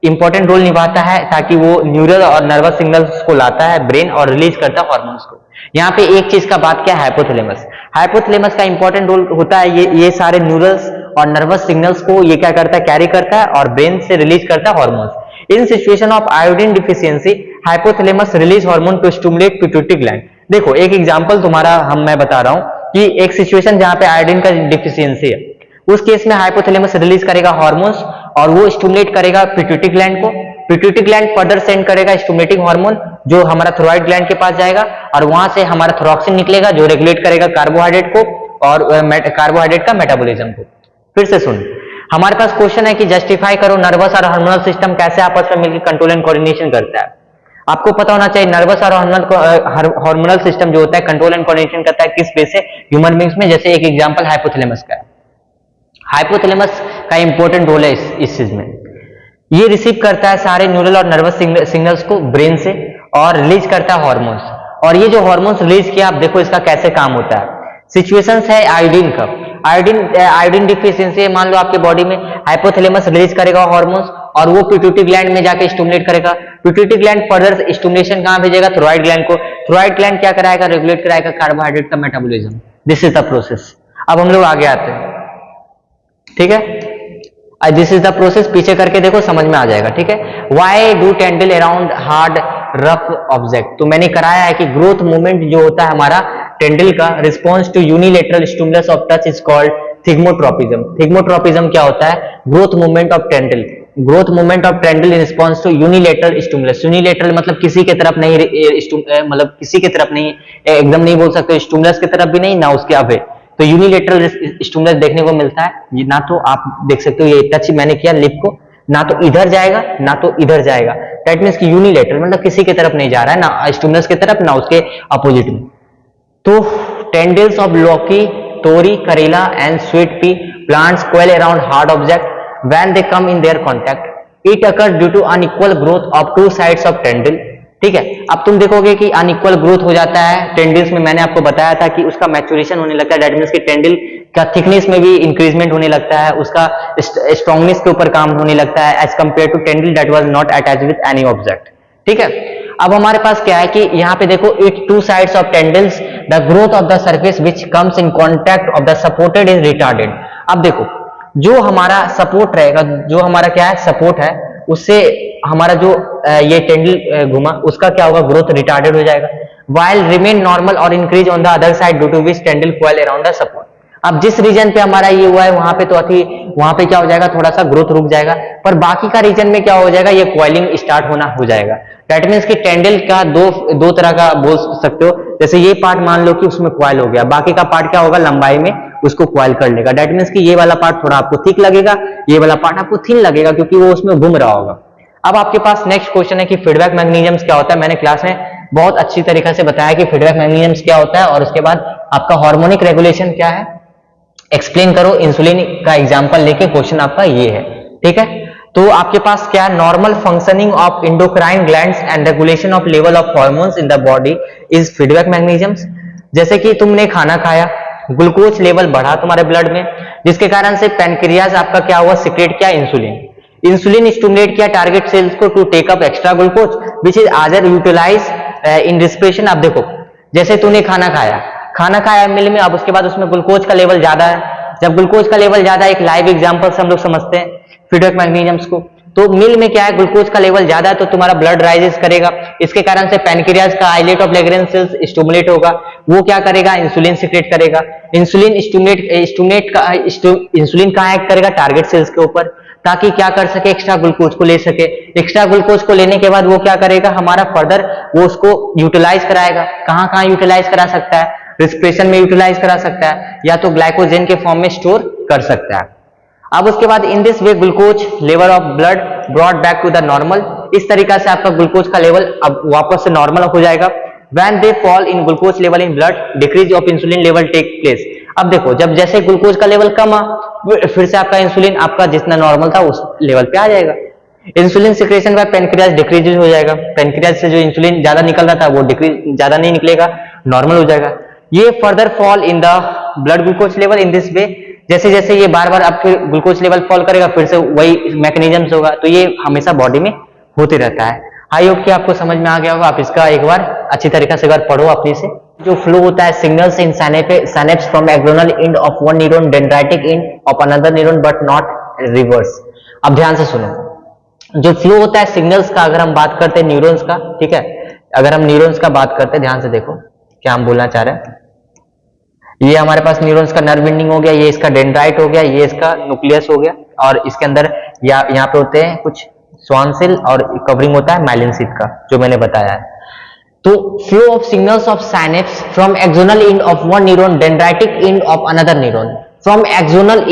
इंपॉर्टेंट रोल निभाता है, ताकि वो न्यूरल और नर्वस सिग्नल्स को लाता है ब्रेन और रिलीज करता है हार्मोन्स को। यहाँ पे एक चीज का बात क्या है, हाइपोथैलेमस। हाइपोथैलेमस का इंपॉर्टेंट रोल होता है, ये सारे न्यूरल्स और नर्वस सिग्नल्स को ये क्या करता है, कैरी करता है और ब्रेन से रिलीज करता है hormones. In situation of iodine deficiency, hypothalamus release hormone to stimulate pituitary gland. देखो एक एग्जांपल तुम्हारा मैं बता रहा हूं कि एक सिचुएशन जहां पे आयोडीन का डिफिशियंसी है, उस केस में हाइपोथैलेमस रिलीज करेगा हार्मोन्स और वो स्टिमुलेट करेगा पिट्यूटरी ग्लैंड को। पिट्यूटरी ग्लैंड फर्दर सेंड करेगा स्टिमुलेटिंग हार्मोन, जो हमारा थायराइड ग्लैंड के पास जाएगा, और वहां से हमारा थायरोक्सिन निकलेगा, जो रेगुलेट करेगा कार्बोहाइड्रेट को और कार्बोहाइड्रेट का मेटाबॉलिज्म को। फिर से सुन, हमारे पास क्वेश्चन है कि जस्टिफाई करो नर्वस और हार्मोनल सिस्टम कैसे आपस में मिलकर कंट्रोल एंड कोऑर्डिनेशन करता है। आपको पता होना चाहिए नर्वस और हार्मोनल सिस्टम जो होता है कंट्रोल एंड कोऑर्डिनेशन करता है किस बेस से, ह्यूमन बींग्स में। जैसे एक एग्जांपल हाइपोथैलेमस का है, हाइपोथैलेमस का इंपॉर्टेंट रोल है इस चीज में। ये रिसीव करता है सारे न्यूरल और नर्वस सिग्नल्स को ब्रेन से और रिलीज करता है हार्मोन्स। और ये जो हार्मोन्स रिलीज किया, आप देखो इसका कैसे काम होता है। सिचुएशंस है आयोडीन का, आयोडीन डिफिशियंसी है, मान लो आपके बॉडी में, हाइपोथैलेमस रिलीज करेगा हार्मोन्स और वो पिट्यूटरी ग्लैंड में जाके स्टिमुलेट करेगा। पिट्यूटरी ग्लैंड फर्दर स्टिमुलेशन कहां भेजेगा, थायराइड ग्लैंड को। थायराइड ग्लैंड क्या कराएगा, रेगुलेट कराएगा कार्बोहाइड्रेट का metabolism. This is the process. अब हम लोग आगे आते हैं, ठीक है। दिस इज द प्रोसेस, पीछे करके देखो समझ में आ जाएगा, ठीक है। Why do tendril around hard rough object, तो मैंने कराया है कि ग्रोथ मूवमेंट जो होता है हमारा टेंडल का, response to unilateral stimulus of touch is called thigmotropism. Thigmotropism क्या होता है, growth movement of tendril, growth movement of tendril in response to unilateral stimulus. Unilateral मतलब किसी के तरफ नहीं, मतलब किसी के तरफ नहीं, एकदम नहीं बोल सकते, स्टिमुलस की तरफ भी नहीं ना उसके अवे। तो यूनिलेटरल स्टिमुलस देखने को मिलता है, ना तो आप देख सकते हो ये टच मैंने किया लिप को, ना तो इधर जाएगा ना तो इधर जाएगा, दैट मींस कि यूनिलेटरल मतलब किसी की तरफ नहीं जा रहा है, ना स्टिमुलस की तरफ ना उसके अपोजिट में। तो टेंडल्स ऑफ लौकी, तोरी, करेला and sweet pea plants coil around hard object when they come in their contact. It occurs due to unequal growth of two sides of tendril. ठीक है, अब तुम देखोगे कि अनइक्वल ग्रोथ हो जाता है टेंडल्स में। मैंने आपको बताया था कि उसका मैच्योरेशन होने लगता है, दैट मींस कि टेंडल का थिकनेस में भी इंक्रीजमेंट होने लगता है, उसका स्ट्रॉन्गनेस के ऊपर काम होने लगता है as compare to tendril that was not attached with any object. ठीक है, अब हमारे पास क्या है कि यहाँ पे देखो, it to sides of टेंडल्स the growth of the surface which comes in contact of the supported is retarded. अब देखो, जो हमारा सपोर्ट रहेगा, जो हमारा क्या है सपोर्ट है, उससे हमारा जो ये टेंडल घुमा, उसका क्या होगा, ग्रोथ रिटार्डेड हो जाएगा। while remain normal or increase on the other side due to which tendril coil around the support. अब जिस रीजन पे हमारा ये हुआ है वहां पे तो वहां पे क्या हो जाएगा, थोड़ा सा ग्रोथ रुक जाएगा, पर बाकी का रीजन में क्या हो जाएगा, ये कॉइलिंग स्टार्ट होना हो जाएगा। दैट मींस कि टेंडल का दो तरह का बोल सकते हो, जैसे ये पार्ट मान लो कि उसमें कॉइल हो गया, बाकी का पार्ट क्या होगा, लंबाई में उसको कॉइल कर लेगा। दैट मींस कि ये वाला पार्ट थोड़ा आपको थिक लगेगा, ये वाला पार्ट आपको थिन लगेगा, क्योंकि वो उसमें घूम रहा होगा। अब आपके पास नेक्स्ट क्वेश्चन है कि फीडबैक मैकेनिज्म्स क्या होता है। मैंने क्लास में बहुत अच्छी तरीके से बताया कि फीडबैक मैकेनिज्म्स क्या होता है, और उसके बाद आपका हार्मोनिक रेगुलेशन क्या है, एक्सप्लेन करो। इंसुलिन का एग्जांपल लेके क्वेश्चन आपका ये है। ठीक है, तो आपके पास क्या, normal functioning of endocrine glands and regulation of level of hormones in the body is feedback mechanisms. जैसे कि तुमने खाना खाया, ग्लूकोज लेवल बढ़ा तुम्हारे ब्लड में, जिसके कारण से पैनक्रियाज आपका क्या हुआ, सिक्रेट किया इंसुलिन। इंसुलिन स्टिमुलेट किया टारगेट सेल्स को to take up extra glucose which is other utilise in respiration. अब देखो जैसे तूने खाना खाया मिल में, अब उसके बाद उसमें ग्लूकोज का लेवल ज्यादा है। जब ग्लूकोज का लेवल ज्यादा, एक लाइव एग्जांपल से हम लोग समझते हैं फीडबैक मैग्नीशियम्स को, तो मिल में क्या है, ग्लूकोज का लेवल ज्यादा है तो तुम्हारा ब्लड राइजेस करेगा, इसके कारण से पैनक्रियाज का islet of Langerhans cells stimulate होगा, वो क्या करेगा, इंसुलिन सिक्रेट करेगा। इंसुलिन इंसुलिन कहाँ एक्ट करेगा, टारगेट सेल्स के ऊपर, ताकि क्या कर सके, एक्स्ट्रा ग्लूकोज को ले सके। एक्स्ट्रा ग्लूकोज को लेने के बाद वो क्या करेगा, हमारा फर्दर वो उसको यूटिलाइज कराएगा। कहाँ कहाँ यूटिलाइज करा सकता है, रिस्पिरेशन में यूटिलाइज करा सकता है, या तो ग्लाइकोजन के फॉर्म में स्टोर कर सकता है। अब उसके बाद in this way glucose level of blood brought back to the normal, इस तरीका से आपका ग्लूकोज का लेवल अब वापस से नॉर्मल हो जाएगा। When they fall in glucose level in blood, decrease of insulin level take place. अब देखो जब जैसे ग्लूकोज का लेवल कम आ, फिर से आपका इंसुलिन आपका जितना नॉर्मल था उस लेवल पे आ जाएगा। Insulin secretion by pancreas decrease हो जाएगा, पैनक्रियाज से जो इंसुलिन ज्यादा निकल रहा था वो डिक्रीज, ज्यादा नहीं निकलेगा, नॉर्मल हो जाएगा। ये further fall in the blood glucose level in this वे, जैसे जैसे ये बार बार आपके ग्लूकोज लेवल फॉल करेगा फिर से वही मैकेनिज्म्स होगा, तो ये हमेशा बॉडी में होते रहता है। आई होप कि आपको समझ में आ गया होगा, आप इसका एक बार अच्छी तरीके से अगर पढ़ो अपनी से। जो फ्लो होता है signals in synapse from axonal end of one neuron, dendritic end of another neuron but not reverse. अब ध्यान से सुनो, जो फ्लो होता है सिग्नल्स का, अगर हम बात करते हैं न्यूरॉन्स का, ठीक है, अगर हम न्यूरॉन्स का बात करते हैं, ध्यान से देखो क्या हम बोलना चाह रहे हैं। ये हमारे पास न्यूरॉन्स का नर्व एंडिंग हो गया, ये इसका डेंड्राइट हो गया, ये इसका न्यूक्लियस हो गया, और इसके अंदर यहाँ पे होते हैं कुछ स्वान सेल और कवरिंग होता है माइलिन शीथ का, जो मैंने बताया है। तो flow of signals of synapse from axonal end of one neuron, dendritic end of another neuron, from axonal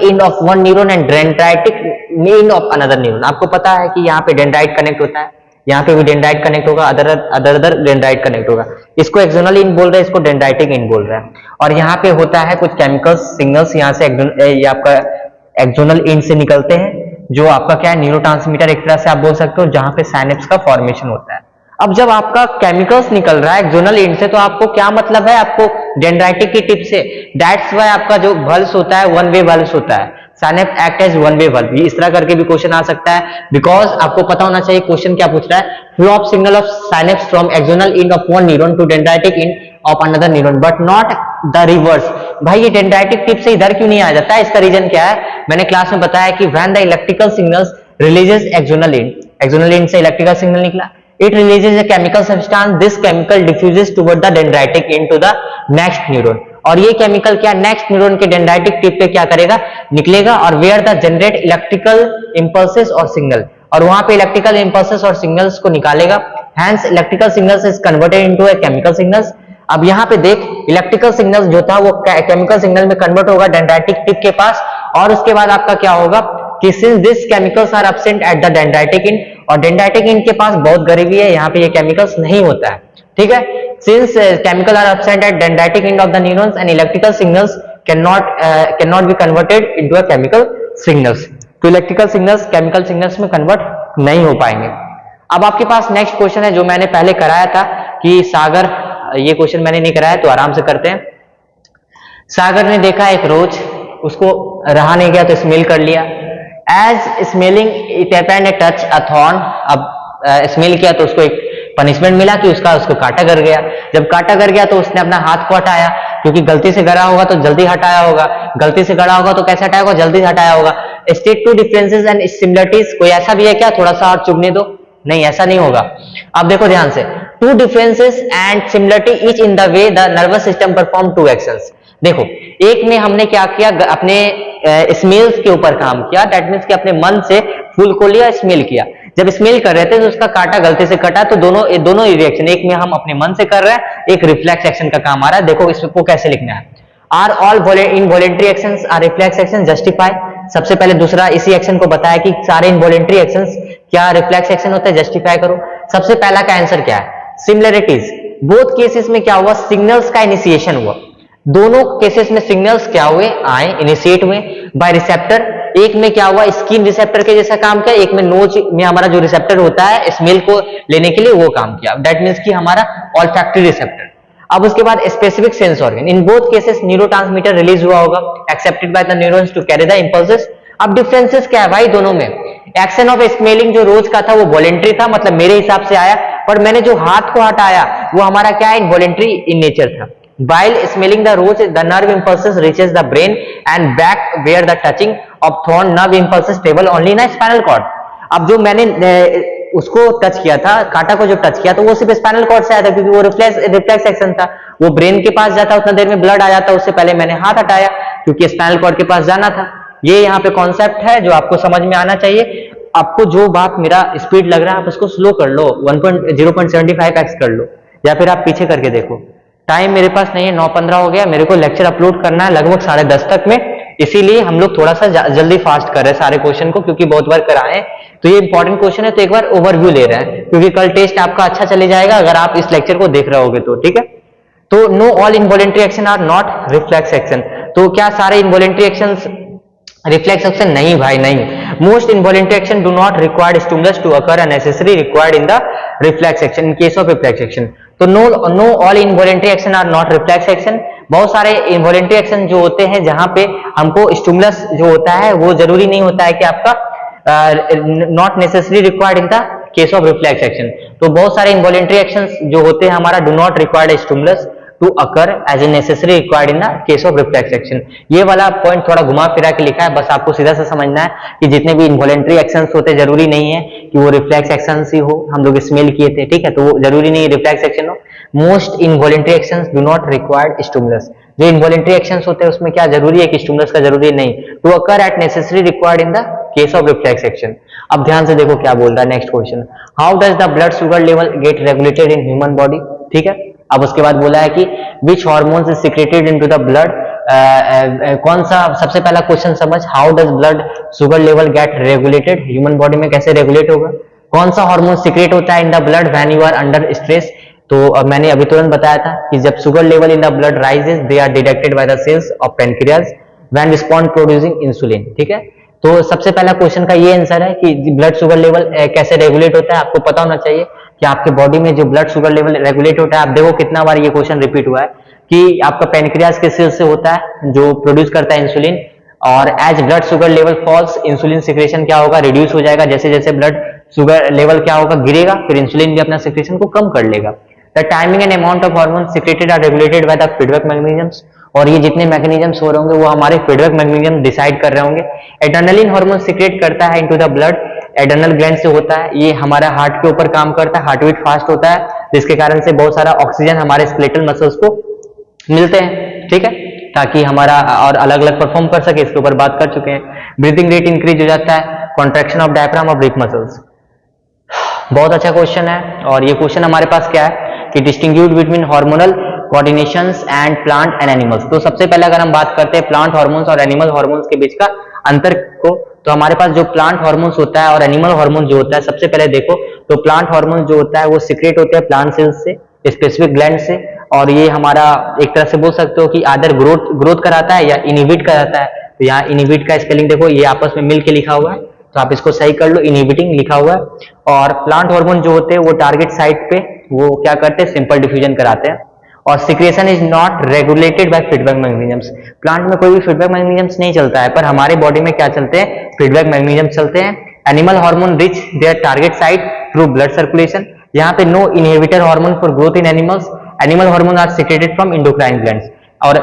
end of one neuron and dendritic end of another neuron. आपको पता है कि यहाँ पे डेंड्राइट कनेक्ट होता है, यहाँ पे भी डेंड्राइट कनेक्ट होगा, अदर डेंड्राइट कनेक्ट होगा। इसको एक्सोनल इन बोल रहे हैं, इसको डेंड्राइटिक इन बोल रहे हैं। और यहाँ पे होता है कुछ केमिकल सिग्नल्स, यहाँ से ये आपका एक्सोनल इन से निकलते हैं, जो आपका क्या है, न्यूरोट्रांसमीटर एक तरह से आप बोल सकते हो, जहां पे साइनेप्स का फॉर्मेशन होता है। अब जब आपका केमिकल्स निकल रहा है एक्सोनल एंड से, तो आपको क्या मतलब है, आपको डेंड्राइटिक की टिप से, दैट्स व्हाई आपका जो वल्स होता है वन वे वल्स होता है, synapse act as one way valve. इस तरह करके भी क्वेश्चन आ सकता है, बिकॉज आपको पता होना चाहिए क्वेश्चन क्या पूछ रहा है, flow of signal of synapse from axonal end of one neuron to dendritic end of another neuron but not the reverse. भाई ये डेंड्राइटिक टिप से इधर क्यों नहीं आ जाता है, इसका रीजन क्या है, मैंने क्लास में बताया कि when the electrical signals releases axonal and से इलेक्ट्रिकल सिग्नल निकला, it releases a chemical substance, this chemical diffuses toward the dendritic end to the next neuron, और ये केमिकल क्या नेक्स्ट न्यूरॉन के डेंड्राइटिक टिप पे क्या करेगा, निकलेगा, और where the generate electrical impulses और सिग्नल, और वहां पे इलेक्ट्रिकल इंपल्सेस और सिग्नल्स को निकालेगा। Hence electrical signals is converted into a chemical signals. अब यहाँ पे देख, इलेक्ट्रिकल सिग्नल्स जो था वो केमिकल सिग्नल में कन्वर्ट होगा डेंड्राइटिक टिप के पास, और उसके बाद आपका क्या होगा कि since this chemicals are absent at the dendritic and, और डेंड्राइटिक एंड के पास बहुत गरीबी है, यहाँ पे ये केमिकल्स नहीं होता है, ठीक है। Since chemical are absent at dendritic end of the neurons and electrical signals can not be converted into a chemical signals, तो इलेक्ट्रिकल सिग्नल्स केमिकल सिग्नल्स में कन्वर्ट नहीं हो पाएंगे। अब आपके पास नेक्स्ट क्वेश्चन है जो मैंने पहले कराया था कि सागर, ये क्वेश्चन मैंने नहीं कराया तो आराम से करते हैं। सागर ने देखा एक रोज, उसको रहा नहीं गया तो स्मेल कर लिया। As smelling it happened touch a thorn, अब स्मेल किया तो उसको एक पनिशमेंट मिला कि उसको काटा कर गया। जब काटा कर गया तो उसने अपना हाथ को हटाया, क्योंकि गलती से गड़ा होगा तो जल्दी हटाया होगा, गलती से गड़ा होगा तो कैसे हटाया होगा, जल्दी हटाया होगा। State two differences and similarities, कोई ऐसा भी है क्या, थोड़ा सा और चुभने दो, नहीं ऐसा नहीं होगा। अब देखो ध्यान से, two differences and similarity each in the way the nervous system perform two actions. देखो एक में हमने क्या किया, अपने स्मेल्स के ऊपर काम किया, दैट मींस कि अपने मन से फूल को लिया, स्मेल किया। जब स्मेल कर रहे थे तो उसका काटा गलती से कटा, तो दोनों रिएक्शन, एक में हम अपने मन से कर रहे हैं, एक रिफ्लेक्स एक्शन का काम आ रहा है। देखो इसको कैसे लिखना है, are all involuntary actions are reflex action justify. सबसे पहले दूसरा इसी एक्शन को बताया कि सारे इनवॉलेंट्री एक्शंस क्या रिफ्लेक्स एक्शन होता है, जस्टिफाई करो। सबसे पहला का आंसर क्या है, सिमिलरिटीज। बोथ केसेस में क्या हुआ, सिग्नल्स का इनिशिएशन हुआ। दोनों केसेस में सिग्नल्स क्या हुए, आए, इनिशिएट हुए बाय रिसेप्टर। एक में क्या हुआ, स्किन रिसेप्टर के जैसा काम किया, एक में नोज में हमारा जो रिसेप्टर होता है स्मेल को लेने के लिए वो काम किया, दैट मींस कि हमारा ऑल्फैक्टरी रिसेप्टर। अब उसके बाद specific sense organ, in both cases neurotransmitter release हुआ होगा accepted by the neurons to carry the impulses. अब डिफरेंसेस क्या है भाई दोनों में? एक्शन ऑफ स्मेलिंग जो रोज का था वो वॉलेंट्री था, मतलब मेरे हिसाब से आया, पर मैंने जो हाथ को हटाया वो हमारा क्या है, इनवॉलेंट्री इन नेचर था। While smelling the rose, the nerve impulses reaches the brain and back where the touching of thorn nerve impulses travel only in a spinal cord। अब जो मैंने उसको टच किया था, कांटा को जो टच किया तो वो सिर्फ स्पाइनल कॉर्ड से आया था, क्योंकि वो रिफ्लेक्स एक्शन था, वो ब्रेन के पास जाता उतना देर में ब्लड आ जाता, उससे पहले मैंने हाथ हटाया क्योंकि स्पाइनल कॉर्ड के पास जाना था। ये यहाँ पे कॉन्सेप्ट है जो आपको समझ में आना चाहिए। आपको जो बात मेरा स्पीड लग रहा है आप उसको स्लो कर लो, 0.75x कर लो, या फिर आप पीछे करके देखो। टाइम मेरे पास नहीं है, 9:15 हो गया, मेरे को लेक्चर अपलोड करना है लगभग 10:30 तक में, इसीलिए हम लोग थोड़ा सा जल्दी फास्ट कर रहे हैं सारे क्वेश्चन को, क्योंकि बहुत बार कराए तो ये इंपॉर्टेंट क्वेश्चन है, तो एक बार ओवरव्यू ले रहे हैं, क्योंकि कल टेस्ट आपका अच्छा चले जाएगा अगर आप इस लेक्चर को देख रहे होगे तो, ठीक है। तो no all involuntary action are not reflex action. तो क्या सारे इनवॉलेंट्री एक्शंस रिफ्लेक्स एक्शन? नहीं भाई नहीं। Most involuntary action do not required stimulus to occur and necessary required in the reflex action in case of reflex action. तो no all involuntary action are not reflex action. बहुत सारे involuntary action जो होते हैं जहां पे हमको stimulus जो होता है वो जरूरी नहीं होता है कि आपका not necessary required in the case of reflex action. तो बहुत सारे इनवॉलेंट्री एक्शंस जो होते हैं हमारा do not required stimulus to occur as a necessary required in the case of reflex action. ये वाला पॉइंट थोड़ा घुमा फिरा के लिखा है, बस आपको सीधा सा समझना है कि जितने भी इनवॉलेंट्री एक्शंस होते हैं जरूरी नहीं है कि वो रिफ्लेक्स एक्शंस ही हो। हम लोग स्मेल किए थे, ठीक है, तो वो जरूरी नहीं है रिफ्लेक्स एक्शन हो। Most involuntary actions do not required stimulus. जो इनवॉलेंट्री एक्शंस होते हैं उसमें क्या जरूरी है कि स्टिमुलस का जरूरी नहीं, to occur at necessary required in the case of reflex action. अब ध्यान से देखो क्या बोल रहा है next question, how does the blood sugar level get regulated in human body, ठीक है। अब उसके बाद बोला है कि which hormones is secreted into the blood, कौन सा, सबसे पहला क्वेश्चन समझ, how does blood sugar level get regulated, human body में कैसे रेगुलेट होगा, कौन सा हार्मोन सीक्रेट होता है in the blood when you are under stress. तो मैंने अभी तुरंत बताया था कि जब sugar level in the blood rises they are detected by the cells of pancreas when respond producing insulin, ठीक है। तो सबसे पहला क्वेश्चन का ये आंसर है कि ब्लड शुगर लेवल कैसे रेगुलेट होता है। आपको पता होना चाहिए कि आपके बॉडी में जो ब्लड शुगर लेवल रेगुलेट होता है, आप देखो कितना बार ये क्वेश्चन रिपीट हुआ है कि आपका पेनक्रियाज के सेल से होता है जो प्रोड्यूस करता है इंसुलिन, और as blood sugar level falls insulin secretion क्या होगा, रिड्यूस हो जाएगा। जैसे जैसे ब्लड शुगर लेवल क्या होगा, गिरेगा, फिर इंसुलिन भी अपना सिक्रेशन को कम कर लेगा। The timing and amount of hormone secreted are regulated by the feedback mechanisms, और ये जितने मैकेनिज्म्स हो रहे होंगे वो हमारे फीडबैक मैकेनिज्म डिसाइड कर रहे होंगे। एड्रेनलिन हार्मोन सिक्रेट करता है into the blood, adrenal gland से होता है, ये हमारा हार्ट के ऊपर काम करता है, हार्ट बीट फास्ट होता है, जिसके कारण से बहुत सारा ऑक्सीजन हमारे स्केलेटल मसल्स को मिलते हैं, ठीक है, ताकि हमारा और अलग अलग परफॉर्म कर सके, इसके ऊपर बात कर चुके हैं। ब्रीथिंग रेट इंक्रीज हो जाता है, contraction of diaphragm of breath muscles. बहुत अच्छा क्वेश्चन है, और ये क्वेश्चन हमारे पास क्या है कि distinguish between hormonal coordinations and plant and animals. तो सबसे पहले अगर हम बात करते हैं प्लांट हार्मोन्स और एनिमल हार्मोन्स के बीच का अंतर को, तो हमारे पास जो प्लांट हार्मोन्स होता है और एनिमल हार्मोन जो होता है, सबसे पहले देखो तो प्लांट हार्मोन जो होता है वो सीक्रेट होते हैं प्लांट सेल्स से, स्पेसिफिक ग्लैंड से, और ये हमारा एक तरह से बोल सकते हो कि आदर ग्रोथ कराता है या इनहिबिट कराता है। तो यहाँ इनहिबिट का स्पेलिंग देखो, ये आपस में मिल के लिखा हुआ है, तो आप इसको सही कर लो, इनहिबिटिंग लिखा हुआ है। और प्लांट हार्मोन जो होते हैं वो टारगेट साइट पे वो क्या करते हैं, सिंपल डिफ्यूजन कराते हैं। और secretion is not regulated by feedback mechanisms. Plant में कोई भी फीडबैक मैकेनिज्म्स नहीं चलता है, पर हमारे बॉडी में क्या चलते हैं, फीडबैक मैकेनिज्म चलते हैं। Animal hormone reach their target site through blood circulation. यहाँ पे no inhibitor hormone for growth in animals. Animal hormone are secreted from endocrine glands, और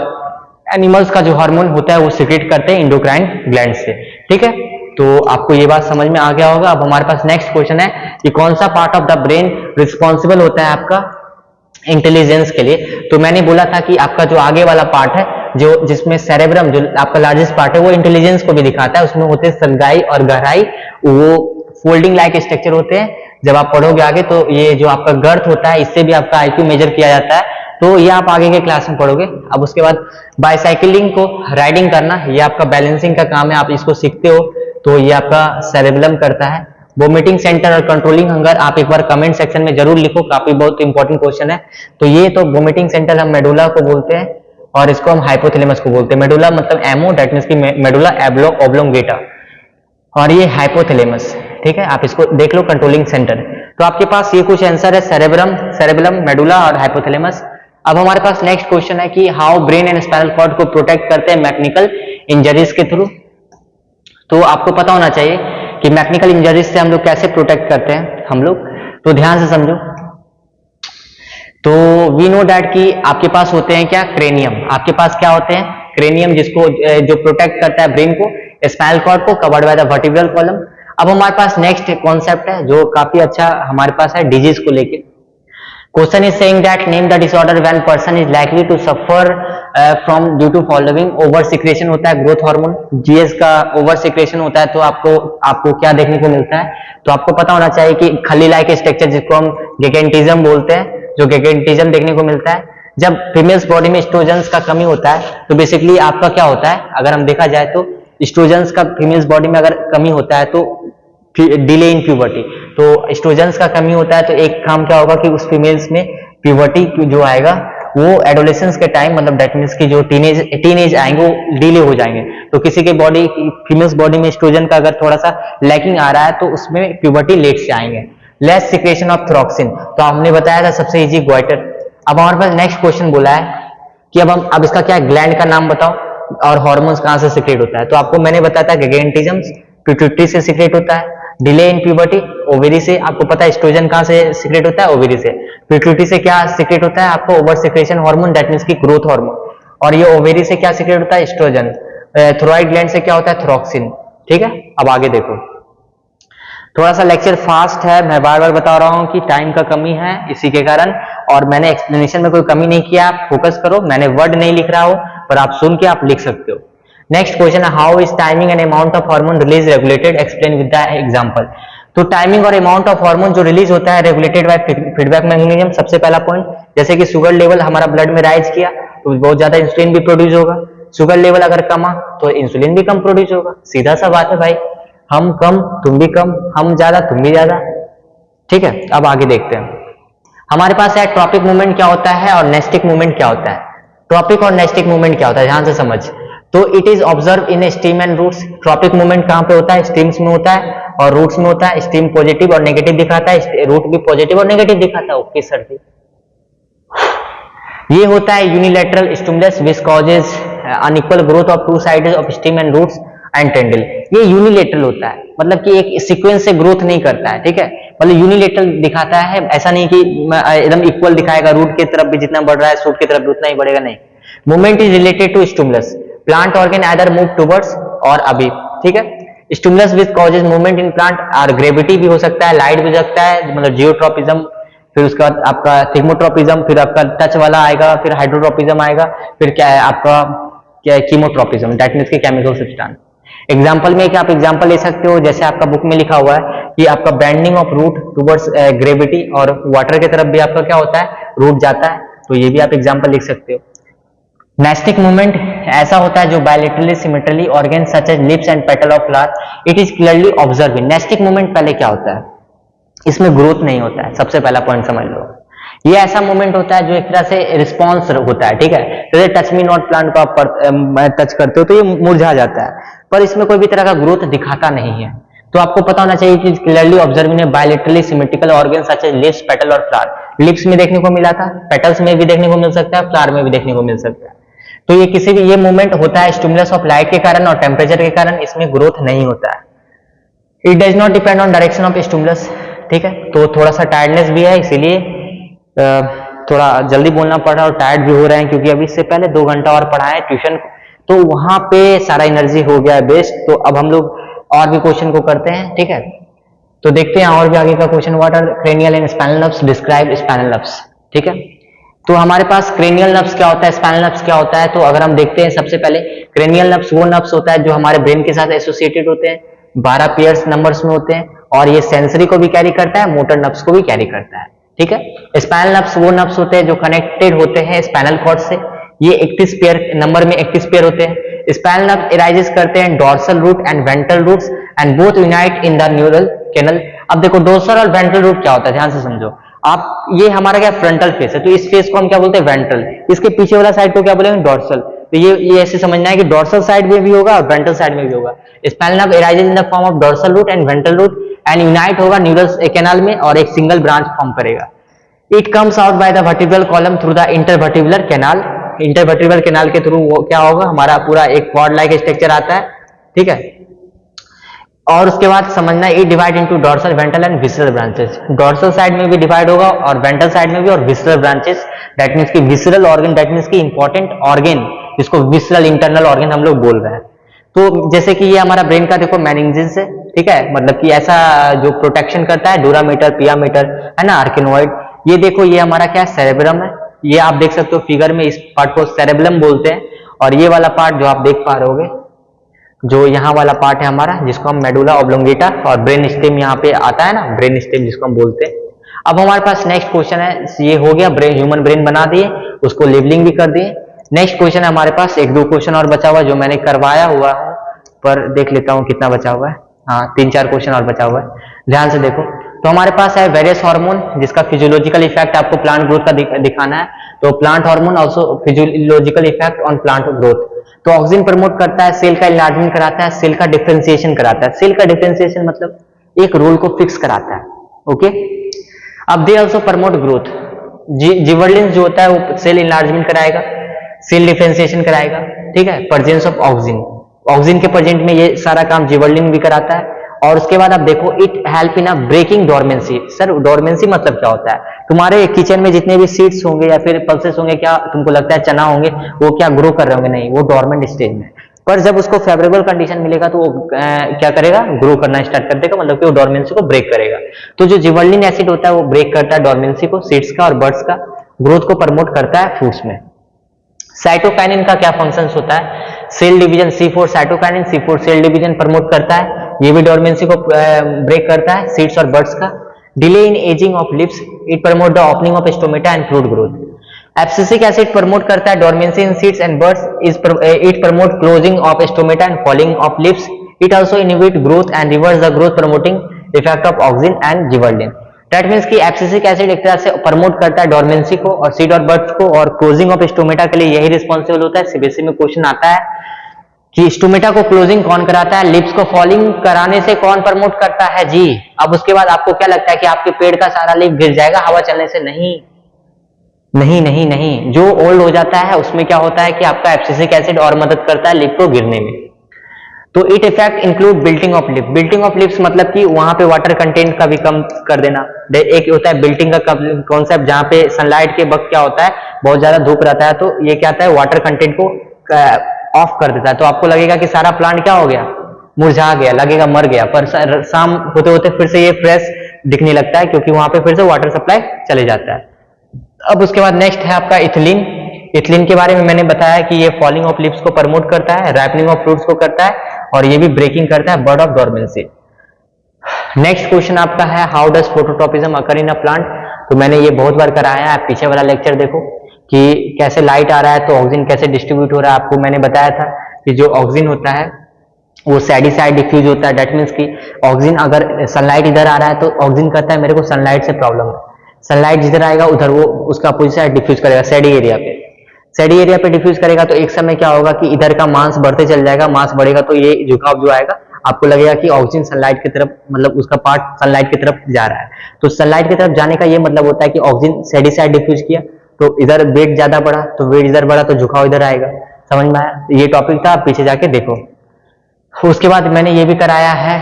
एनिमल्स का जो हार्मोन होता है वो सिक्रेट करते हैं इंडोक्राइन ग्लैंड से, ठीक है। तो आपको ये बात समझ में आ गया होगा। अब हमारे पास नेक्स्ट क्वेश्चन है कि कौन सा part of the brain responsible होता है आपका इंटेलिजेंस के लिए। तो मैंने बोला था कि आपका जो आगे वाला पार्ट है, जो जिसमें सेरेब्रम जो आपका लार्जेस्ट पार्ट है, वो इंटेलिजेंस को भी दिखाता है। उसमें होते हैं सनगाई और गहराई, वो फोल्डिंग लाइक स्ट्रक्चर होते हैं। जब आप पढ़ोगे आगे तो ये जो आपका गर्थ होता है, इससे भी आपका आईक्यू मेजर किया जाता है, तो ये आप आगे के क्लास में पढ़ोगे। अब उसके बाद बाइसाइकिलिंग को राइडिंग करना, ये आपका बैलेंसिंग का काम है, आप इसको सीखते हो, तो ये आपका सेरेब्रम करता है। वोमिटिंग सेंटर और कंट्रोलिंग हंगर, आप एक बार कमेंट सेक्शन में जरूर लिखो, काफी बहुत इंपॉर्टेंट क्वेश्चन है। तो ये तो वोमिटिंग सेंटर हम मेडुला को बोलते हैं, और इसको हम हाइपोथैलेमस को बोलते हैं। मेडुला मतलब एमओ, दैट मींस की मेडुला ओब्लोंगेटा, और ये हाइपोथैलेमस, ठीक है। आप इसको देख लो, कंट्रोलिंग सेंटर। तो आपके पास ये कुछ आंसर है, सेरेब्रम, मेडुला और हाइपोथैलेमस। अब हमारे पास नेक्स्ट क्वेश्चन है कि how brain and spinal cord को प्रोटेक्ट करते हैं मैकेनिकल इंजरीज के थ्रू। तो आपको पता होना चाहिए कि मैकेनिकल इंजरीज से हम लोग कैसे प्रोटेक्ट करते हैं हम लोग, तो ध्यान से समझो। तो वी नो डैट कि आपके पास होते हैं क्या, क्रेनियम। आपके पास क्या होते हैं, क्रेनियम, जिसको जो प्रोटेक्ट करता है ब्रेन को, स्पाइनल कॉर्ड को, covered by the vertebral column. अब हमारे पास नेक्स्ट कॉन्सेप्ट है जो काफी अच्छा हमारे पास है डिजीज को लेके। Question is saying that name the disorder when person is likely to suffer from due to following. Over secretion होता है ग्रोथ हार्मोन, जीएस का ओवर सिक्रेशन होता है, तो आपको क्या देखने को मिलता है, तो आपको पता होना चाहिए कि खली लाइक स्ट्रक्चर, जिसको हम गेगेंटिज्म बोलते हैं, जो गेगेंटिज्म देखने को मिलता है। जब फीमेल्स बॉडी में एस्ट्रोजन्स का कमी होता है तो बेसिकली आपका क्या होता है, अगर हम देखा जाए तो एस्ट्रोजन्स का फीमेल्स बॉडी में अगर कमी होता है तो डिले इन प्यूबर्टी, तो एस्ट्रोजन्स का कमी होता है तो एक काम क्या होगा कि उस फीमेल्स में प्यूबर्टी जो आएगा वो एडोलेसेंस के टाइम, मतलब दैट मींस की जो टीनेज आएंगे वो डिले हो जाएंगे। तो किसी के बॉडी, फीमेल्स बॉडी में एस्ट्रोजन का अगर थोड़ा सा लैकिंग आ रहा है तो उसमें प्यूबर्टी लेट से आएंगे। लेस सिक्रेशन ऑफ थ्रोक्सिन, तो हमने बताया था सबसे इजी ग्वाइटर। अब हमारे पास नेक्स्ट क्वेश्चन बोला है कि अब इसका क्या, ग्लैंड का नाम बताओ और हार्मोन्स कहां से सिक्रेट होता है। तो आपको मैंने बताया था गेगेंटिज्म पिट्यूटरी से सिक्रेट होता है, डिले इन प्यूबर्टी ओवेरी से, आपको पता है एस्ट्रोजन कहां से सिक्रेट होता है, ओवेरी से। पिट्यूटरी से क्या सिक्रेट होता है आपको, over secretion hormone, that means की ग्रोथ हार्मोन। और ये ओवेरी से क्या सिक्रेट होता है, एस्ट्रोजन। थोराइड ग्लैंड से क्या होता है, थ्रोक्सिन। ठीक है, अब आगे देखो, थोड़ा सा लेक्चर फास्ट है, मैं बार बार बता रहा हूं कि टाइम का कमी है इसी के कारण, और मैंने एक्सप्लेनेशन में कोई कमी नहीं किया, आप फोकस करो, मैंने वर्ड नहीं लिख रहा हो पर आप सुन के आप लिख सकते हो। नेक्स्ट क्वेश्चन है how is timing and amount of hormone release regulated, explain with the example. तो टाइमिंग और अमाउंट ऑफ हार्मोन जो रिलीज होता है रेगुलेटेड बाय फीडबैक मैकेनिज्म। सबसे पहला पॉइंट, जैसे कि शुगर लेवल हमारा ब्लड में राइज किया तो बहुत ज्यादा इंसुलिन भी प्रोड्यूस होगा, शुगर लेवल अगर कमा तो इंसुलिन भी कम प्रोड्यूस होगा, सीधा सा बात है भाई, हम कम तुम भी कम, हम ज्यादा तुम भी ज्यादा। ठीक है, अब आगे देखते हैं। हमारे पास है ट्रॉपिक मूवमेंट क्या होता है और नेस्टिक मूवमेंट क्या होता है। ट्रॉपिक और नेस्टिक मूवमेंट क्या होता है, ध्यान से समझ। तो it is observe in stem and roots. Tropic movement कहां पे होता है, स्टीम्स में होता है और रूट्स में होता है। स्टीम पॉजिटिव और नेगेटिव दिखाता है, रूट भी पॉजिटिव और नेगेटिव दिखाता है। ओके सर जी, ये होता है unilateral stimulus which causes unequal growth of two sides of stem and roots and tendril. ये यूनिलेटरल होता है, मतलब कि एक सीक्वेंस से ग्रोथ नहीं करता है। ठीक है, मतलब यूनिलेटरल दिखाता है, ऐसा नहीं कि एकदम इक्वल दिखाएगा, रूट की तरफ भी जितना बढ़ रहा है शूट की तरफ भी उतना ही बढ़ेगा, नहीं। Movement is related to stimulus, plant organ either move towards और अभी। ठीक है, stimulus which causes movement in plant are gravity भी हो सकता है, लाइट भी हो सकता है, मतलब जियोट्रोपिज्म, फिर उसके बाद आपका थिग्मोट्रोपिज्म, फिर आपका टच वाला आएगा, फिर हाइड्रोट्रोपिज्म आएगा, फिर क्या है आपका क्या कीमोट्रोपिज्म, दैट मींस की केमिकल सब्सटेंस। एग्जाम्पल में क्या आप एग्जाम्पल ले सकते हो, जैसे आपका बुक में लिखा हुआ है कि आपका bending of root towards gravity, और वाटर की तरफ भी आपका क्या होता है, रूट जाता है, तो ये भी आप एग्जाम्पल लिख सकते हो। नेस्टिक मूवमेंट ऐसा होता है जो bilaterally symmetrically organ such as lips and petal of flower, it is clearly observing. Nastic movement पहले क्या होता है, इसमें ग्रोथ नहीं होता है, सबसे पहला पॉइंट समझ लो। ये ऐसा मूवमेंट होता है जो एक तरह से रिस्पॉन्स होता है। ठीक है, जैसे टच मी नॉट प्लांट को आप टच करते हो तो ये मुरझा जाता है, पर इसमें कोई भी तरह का ग्रोथ दिखाता नहीं है। तो आपको पता होना चाहिए कि क्लियरली ऑब्जर्विंग है bilaterally symmetrical organ such as lips, petal और फ्लावर। लिप्स में देखने को मिला था, पेटल्स में भी देखने को मिल सकता है, फ्लावर में भी देखने को मिल सकता है। तो ये किसी भी ये मूवमेंट होता है स्टिमुलस ऑफ लाइट के कारण और टेम्परेचर के कारण, इसमें ग्रोथ नहीं होता है। It does not depend on direction of stimulus. ठीक है, तो थोड़ा सा टायर्डनेस भी है, इसीलिए थोड़ा जल्दी बोलना पड़ रहा है और टायर्ड भी हो रहे हैं, क्योंकि अभी इससे पहले 2 घंटा और पढ़ा है ट्यूशन, तो वहां पे सारा एनर्जी हो गया है वेस्ट। तो अब हम लोग और भी क्वेश्चन को करते हैं। ठीक है, तो देखते हैं और भी आगे का question. What are cranial and spinal nerves, describe spinal nerves. ठीक है, तो हमारे पास क्रेनियल नर्व्स क्या होता है, स्पाइनल नर्व्स क्या होता है। तो अगर हम देखते हैं सबसे पहले, क्रेनियल नर्व्स वो नर्व्स होता है जो हमारे ब्रेन के साथ एसोसिएटेड होते हैं, 12 पेयर्स नंबर्स में होते हैं, और ये सेंसरी को भी कैरी करता है, मोटर नर्व्स को भी कैरी करता है। ठीक है, स्पाइनल नर्व्स वो नर्व्स होते हैं जो कनेक्टेड होते हैं स्पाइनल कॉर्ड से, ये 31 पेयर नंबर में 31 पेयर होते हैं। स्पाइनल नर्व अराइजेस करते हैं dorsal root and ventral roots and both unite in the neural canal. अब देखो डोर्सल और वेंट्रल रूट क्या होता है, ध्यान से समझो आप। ये हमारा क्या फ्रंटल फेस है, तो इस फेस को हम क्या बोलते हैं, वेंट्रल। इसके पीछे वाला साइड को क्या बोलेंगे, डोर्सल। तो ये ऐसे समझना है कि डोर्सल साइड में भी होगा और वेंट्रल साइड में भी होगा। Spinal nerve arises in the form of dorsal root and ventral root and unite होगा न्यूरल कैनाल में और एक सिंगल ब्रांच फॉर्म करेगा। It comes out by the vertebral column through the intervertebral canal. Intervertebral canal के थ्रू वो क्या होगा, हमारा पूरा एक कॉर्ड लाइक स्ट्रक्चर आता है, ठीक है। और उसके बाद समझना, it divide into dorsal, ventral and visceral branches. Dorsal side में भी डिवाइड होगा और वेंट्रल साइड में भी, और विसरल ब्रांचेस, दैट मींस कि विसरल ऑर्गन, दैट मींस कि इंपॉर्टेंट ऑर्गन, जिसको विसरल इंटरनल ऑर्गन हम लोग बोल रहे हैं। तो जैसे कि ये हमारा ब्रेन का देखो मेनिंजेस है, ठीक है, मतलब कि ऐसा जो प्रोटेक्शन करता है, डूरामीटर, पियामीटर, है ना, आर्किनोइड। ये देखो ये हमारा क्या सेरेब्रम है, ये आप देख सकते हो फिगर में, इस पार्ट को सेरेब्रम बोलते हैं। और ये वाला पार्ट जो आप देख पा रहे होगे, जो यहाँ वाला पार्ट है हमारा, जिसको हम मेडुला ऑब्लोंगेटा, और ब्रेन स्टेम यहाँ पे आता है ना, ब्रेन स्टेम जिसको हम बोलते हैं। अब हमारे पास नेक्स्ट क्वेश्चन है, ये हो गया ब्रेन, ह्यूमन ब्रेन बना दिए, उसको लेबलिंग भी कर दिए। नेक्स्ट क्वेश्चन है हमारे पास, एक दो क्वेश्चन और बचा हुआ है जो मैंने करवाया हुआ है, पर देख लेता हूँ कितना बचा हुआ है। हाँ, 3-4 क्वेश्चन और बचा हुआ है, ध्यान से देखो। तो हमारे पास है वेरियस हार्मोन, जिसका फिजियोलॉजिकल इफेक्ट आपको प्लांट ग्रोथ का दिखाना है। तो plant hormone also physiological effect on plant growth. तो ऑक्सीजन प्रमोट करता है, सेल का इनलार्जमेंट कराता है, सेल का डिफरेंशिएशन कराता है। सेल का डिफरेंशिएशन मतलब एक रोल को फिक्स कराता है, ओके। अब दे आल्सो प्रमोट ग्रोथ। जिबरलिंस जो होता है वो सेल इनलार्जमेंट कराएगा, सेल डिफरेंशिएशन कराएगा, ठीक है, प्रेजेंस ऑफ ऑक्सीजन। ऑक्सीजन के प्रेजेंट में ये सारा काम जिबरलिन भी कराता है। और उसके बाद आप देखो, it help in a breaking dormancy. Sir dormancy मतलब क्या होता है? तुम्हारे किचन में जितने भी सीड्स होंगे या फिर पल्सेस होंगे, क्या तुमको लगता है चना होंगे, वो क्या ग्रो कर रहे होंगे? नहीं, वो डोरमेंट स्टेज में। पर जब उसको फेवरेबल कंडीशन मिलेगा तो वो क्या करेगा, ग्रो करना स्टार्ट कर देगा, मतलब कि वो डोरमेंसी को ब्रेक करेगा। तो जो जिबरलिन एसिड होता है वो ब्रेक करता है डोरमेंसी को, सीड्स का और बर्ड्स का, ग्रोथ को प्रमोट करता है फ्रूट्स में। साइटोकाइनिन का क्या फंक्शंस होता है? Cell division, C4 cytokinin, C4 cell division promote करता है, ये भी डोरमेंसी को ब्रेक करता है सीड्स और बर्ड्स का। Delay in ageing of lips, it promote the opening of stomata and fruit growth. Abscisic acid promote करता है dormancy in seeds and birds, it promote closing of stomata and falling of lips. It also inhibit growth and reverse the growth promoting effect of auxin and gibberellin. That means कि abscisic acid एक तरह से promote करता है dormancy को और seed और birds को, और क्लोजिंग ऑफ स्टोमेटा के लिए यही रिस्पॉन्सिबल होता है। सीबीएसई में क्वेश्चन आता है कि स्टोमेटा को क्लोजिंग कौन कराता है, लिप्स को फॉलिंग कराने से कौन प्रमोट करता है जी। अब उसके बाद आपको क्या लगता है कि आपके पेड़ का सारा लीफ गिर जाएगा हवा चलने से? नहीं नहीं नहीं नहीं, जो ओल्ड हो जाता है उसमें क्या होता है कि आपका एब्सिसिक एसिड और मदद करता है लीफ को गिरने में। तो it effect include wilting of leaf. Wilting of leaves मतलब कि वहां पे वाटर कंटेंट का भी कम कर देना। एक होता है बिल्टिंग का कॉन्सेप्ट, जहां पे सनलाइट के वक्त क्या होता है, बहुत ज्यादा धूप रहता है, तो ये क्या आता है, वाटर कंटेंट को ऑफ कर देता है। तो आपको लगेगा कि सारा प्लांट क्या हो गया, मुरझा गया, लगेगा मर गया, पर शाम होते होते फिर से ये फ्रेश दिखने लगता है, क्योंकि वहां पे फिर से वाटर सप्लाई चले जाता है। अब उसके बाद नेक्स्ट है आपका इथिलीन। इथिलीन के बारे में मैंने बताया कि ये फॉलिंग ऑफ लिप्स को प्रमोट करता है, रैपनिंग ऑफ फ्रूट्स को करता है, और ये भी ब्रेकिंग करता है bird of dormancy. Next question आपका है, how does phototropism occur in a plant. तो मैंने ये बहुत बार कराया है, आप पीछे वाला लेक्चर देखो कि कैसे लाइट आ रहा है तो ऑक्सीजन कैसे डिस्ट्रीब्यूट हो रहा है। आपको मैंने बताया था कि जो ऑक्सीजन होता है वो सैडी साइड डिफ्यूज होता है। दैट मीन्स कि ऑक्सीजन, अगर सनलाइट इधर आ रहा है तो ऑक्सीजन कहता है मेरे को सनलाइट से प्रॉब्लम है, सनलाइट जिधर आएगा उधर वो उसका अपोजिट साइड डिफ्यूज करेगा, सैडी एरिया पे। सैडी एरिया पे डिफ्यूज करेगा तो एक समय क्या होगा कि इधर का मास बढ़ते चल जाएगा, मास बढ़ेगा तो ये झुकाव जो आएगा, आपको लगेगा कि ऑक्सीजन सनलाइट की तरफ, मतलब उसका पार्ट सनलाइट की तरफ जा रहा है। तो सनलाइट की तरफ जाने का ये मतलब होता है कि ऑक्सीजन सैडी साइड डिफ्यूज किया तो इधर वेट ज्यादा बढ़ा, तो वेट इधर बढ़ा तो झुकाव इधर आएगा। समझ में आया? ये टॉपिक था, आप पीछे जाके देखो। उसके बाद मैंने ये भी कराया है,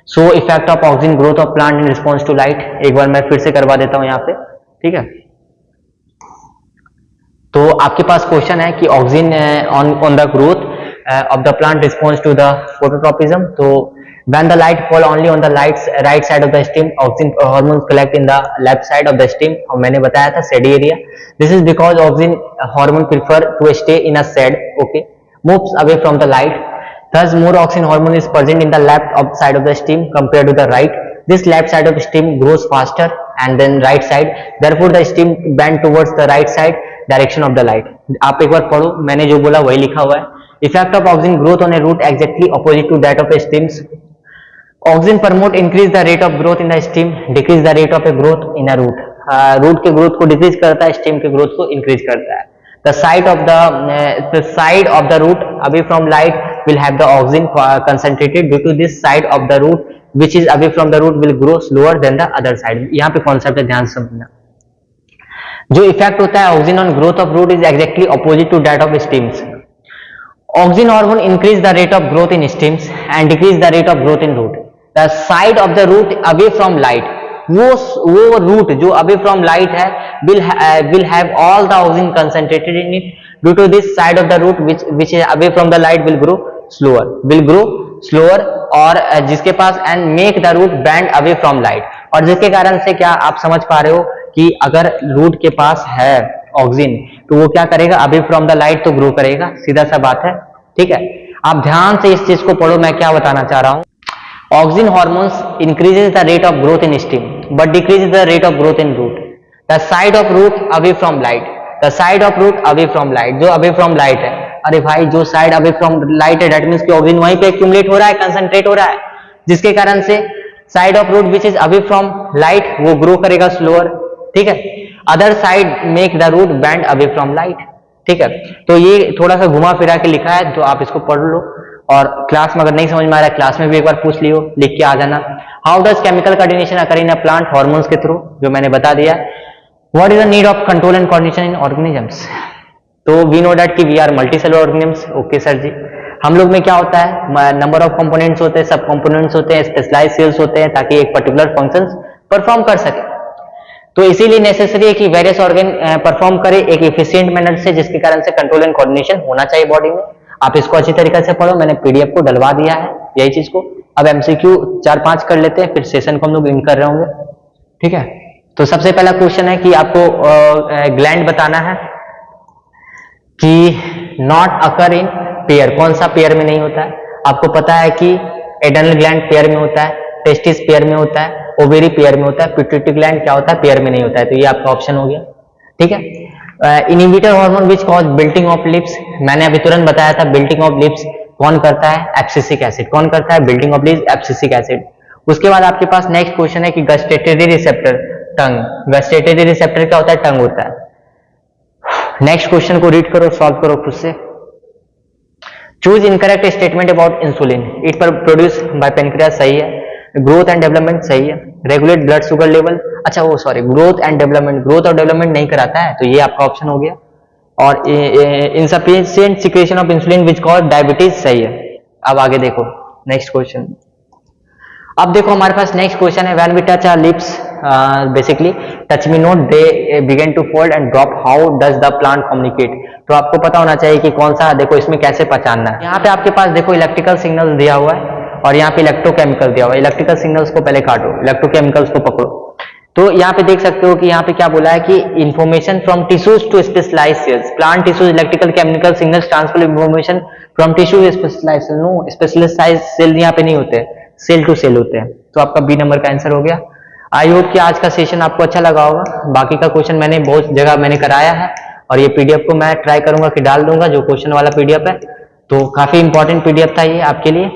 so effect of oxygen growth of plant in response to light. एक बार मैं फिर से करवा देता हूं यहाँ पे, ठीक है। तो आपके पास क्वेश्चन है कि oxygen on the growth of the plant response to the phototropism. तो when the light fall only on the right side of the stem, oxygen hormones collect in the left side of the stem, और मैंने बताया था shady area. This is because oxygen hormone prefer to stay in a shade, okay, moves away from the light. Thus more oxygen hormone is present in the left side of the stem compared to the right. This left side of the stem grows faster and then right side, therefore the stem bend towards the right side direction of the light. आप एक बार पढ़ो, मैंने जो बोला वही लिखा हुआ है। Effect of oxygen growth on a root exactly opposite to that of a stems. Oxygen promote increase the rate of growth in the stem, decrease the rate of a growth in a root. Root के growth को decrease करता है, stem के growth को increase करता है। The side of the root away from light will have the oxygen concentrated due to this side of the root which is away from the root will grow slower than the other side. यहाँ पे concept है, ध्यान से समझना। जो effect होता है auxin on growth of root is exactly opposite to that of stems. Auxin hormone increase the rate of growth in stems and decrease the rate of growth in root. The side of the root away from light, वो root जो away from light है will have all the oxygen concentrated in it. Due to this, side of the root which is away from the light will grow slower और जिसके पास and make the root bend away from light. और जिसके कारण से क्या आप समझ पा रहे हो कि अगर रूट के पास है ऑक्सीजन तो वो क्या करेगा, अवे फ्रॉम द लाइट तो ग्रो करेगा, सीधा सा बात है. ठीक है, आप ध्यान से इस चीज को पढ़ो, मैं क्या बताना चाह रहा हूं. Auxin hormones increases the rate of growth in stem but decreases the rate of growth in root. The side of root away from light, the side of root away from light, जो away from light है. अरे भाई जो side away from light है, that means कि oxygen वहीं पे accumulate हो रहा है, कंसंट्रेट हो रहा है, जिसके कारण से side of root which is away from light वो ग्रो करेगा स्लोअर. ठीक है, other side make the root bend away from light. ठीक है, तो ये थोड़ा सा घुमा फिरा के लिखा है, तो आप इसको पढ़ लो और क्लास में अगर नहीं समझ में आ रहा है क्लास में भी एक बार पूछ लियो, लिख के आ जाना. How does chemical coordination occur in a plant, hormones के थ्रू, जो मैंने बता दिया. What is the need of control and coordination in organisms. तो वी नो दैट कि we are multicellular organisms. Okay sir ji, हम लोग में क्या होता है, नंबर ऑफ कंपोनेंट्स होते हैं, सब कंपोनेंट्स होते हैं, स्पेशलाइज्ड सेल्स होते हैं ताकि एक पर्टिकुलर फंक्शंस परफॉर्म कर सके. तो इसीलिए नेसेसरी है कि वेरियस ऑर्गन परफॉर्म करे एक एफिशिएंट मैनर से, जिसके कारण से कंट्रोल एंड कोऑर्डिनेशन होना चाहिए बॉडी में. आप इसको अच्छी तरीके से पढ़ो, मैंने पीडीएफ को डलवा दिया है यही चीज को. अब एमसीक्यू 4-5 कर लेते हैं, फिर सेशन को हम लोग इन कर रहे होंगे. ठीक है, तो सबसे पहला क्वेश्चन है कि आपको ग्लैंड बताना है कि नॉट अकर इन पेयर. कौन सा पेयर में नहीं होता है. आपको पता है कि एड्रेनल ग्लैंड पेयर में होता है, टेस्टिस पेयर में होता है, ओवेरी पेयर में होता है, पिट्यूटरी ग्लैंड क्या होता है, पेयर में नहीं होता है. तो ये आपका ऑप्शन हो गया. ठीक है, inhibitor hormone which cause building of lips. मैंने अभी तुरंत बताया था बिल्डिंग ऑफ लिप्स कौन करता है, एब्सिसिक एसिड. कौन करता है building of lips, abscisic acid. उसके बाद आपके पास नेक्स्ट क्वेश्चन है कि गस्टेटरी रिसेप्टर, टंग. गस्टेटरी रिसेप्टर क्या होता है, टंग होता है. नेक्स्ट क्वेश्चन को रीड करो, सॉल्व करो खुद से. Choose incorrect statement about insulin. It पर प्रोड्यूस बाय पेनक्रियास, सही है. ग्रोथ एंड डेवलपमेंट, सही है. रेगुलेट ब्लड शुगर लेवल, अच्छा वो sorry, growth and development, growth और डेवलपमेंट नहीं कराता है, तो ये आपका ऑप्शन हो गया. और insufficient secretion of insulin which cause diabetes, सही है. अब आगे देखो नेक्स्ट क्वेश्चन. अब देखो हमारे पास नेक्स्ट क्वेश्चन है. When we touch our lips, basically touch me not, they begin to fold and drop, how does the plant communicate. तो आपको पता होना चाहिए कि कौन सा, देखो इसमें कैसे पहचानना है. यहाँ पे आपके पास देखो इलेक्ट्रिकल सिग्नल दिया हुआ है और यहाँ पे इलेक्ट्रोकेमिकल दिया हुआ है. इलेक्ट्रिकल सिग्नल्स को पहले काटो, इलेक्ट्रोकेमिकल्स को पकड़ो. तो यहाँ पे देख सकते हो कि यहाँ पे क्या बोला है कि information from tissues to specialised cells. Plant tissues electrical chemical signals transfer information from tissue to specialised cell. No, specialised cell यहाँ पे नहीं होते, सेल टू सेल होते हैं. तो आपका बी नंबर का आंसर हो गया. आई होप कि आज का सेशन आपको अच्छा लगा होगा. बाकी का क्वेश्चन मैंने बहुत जगह मैंने कराया है और ये पीडीएफ को मैं ट्राई करूंगा कि डाल दूंगा, जो क्वेश्चन वाला पीडीएफ है. तो काफी इंपॉर्टेंट पीडीएफ था ये आपके लिए.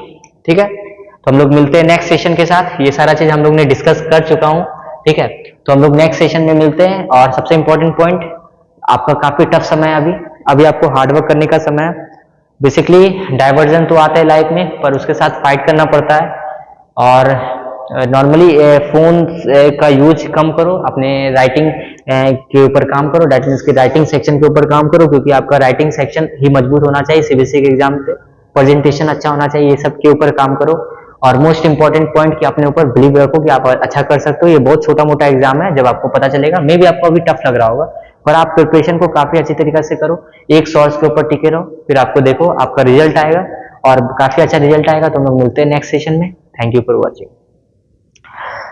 ठीक है, तो हम लोग मिलते हैं नेक्स्ट सेशन के साथ. ये सारा चीज हम लोग ने डिस्कस कर चुका हूं. ठीक है, तो हम लोग नेक्स्ट सेशन में मिलते हैं. और सबसे इंपॉर्टेंट पॉइंट, आपका काफी टफ समय है अभी आपको हार्डवर्क करने का समय है. बेसिकली डाइवर्जन तो आता है लाइफ में, पर उसके साथ फाइट करना पड़ता है. और नॉर्मली फोन का यूज कम करो, अपने राइटिंग के ऊपर काम करो, दैट मींस कि राइटिंग सेक्शन के ऊपर काम करो, क्योंकि आपका राइटिंग सेक्शन ही मजबूत होना चाहिए सीबीएसई के एग्जाम पे. प्रेजेंटेशन अच्छा होना चाहिए, ये सब के ऊपर काम करो. और मोस्ट इंपॉर्टेंट पॉइंट कि अपने ऊपर बिलीव रखो कि आप अच्छा कर सकते हो. ये बहुत छोटा मोटा एग्जाम है, जब आपको पता चलेगा मे भी आपको अभी टफ लग रहा होगा, पर आप प्रिपरेशन को काफी अच्छी तरीके से करो, एक सोर्स के ऊपर टिके रहो, फिर आपको देखो आपका रिजल्ट आएगा और काफी अच्छा रिजल्ट आएगा. तो हम लोग मिलते हैं नेक्स्ट सेशन में. Thank you for watching.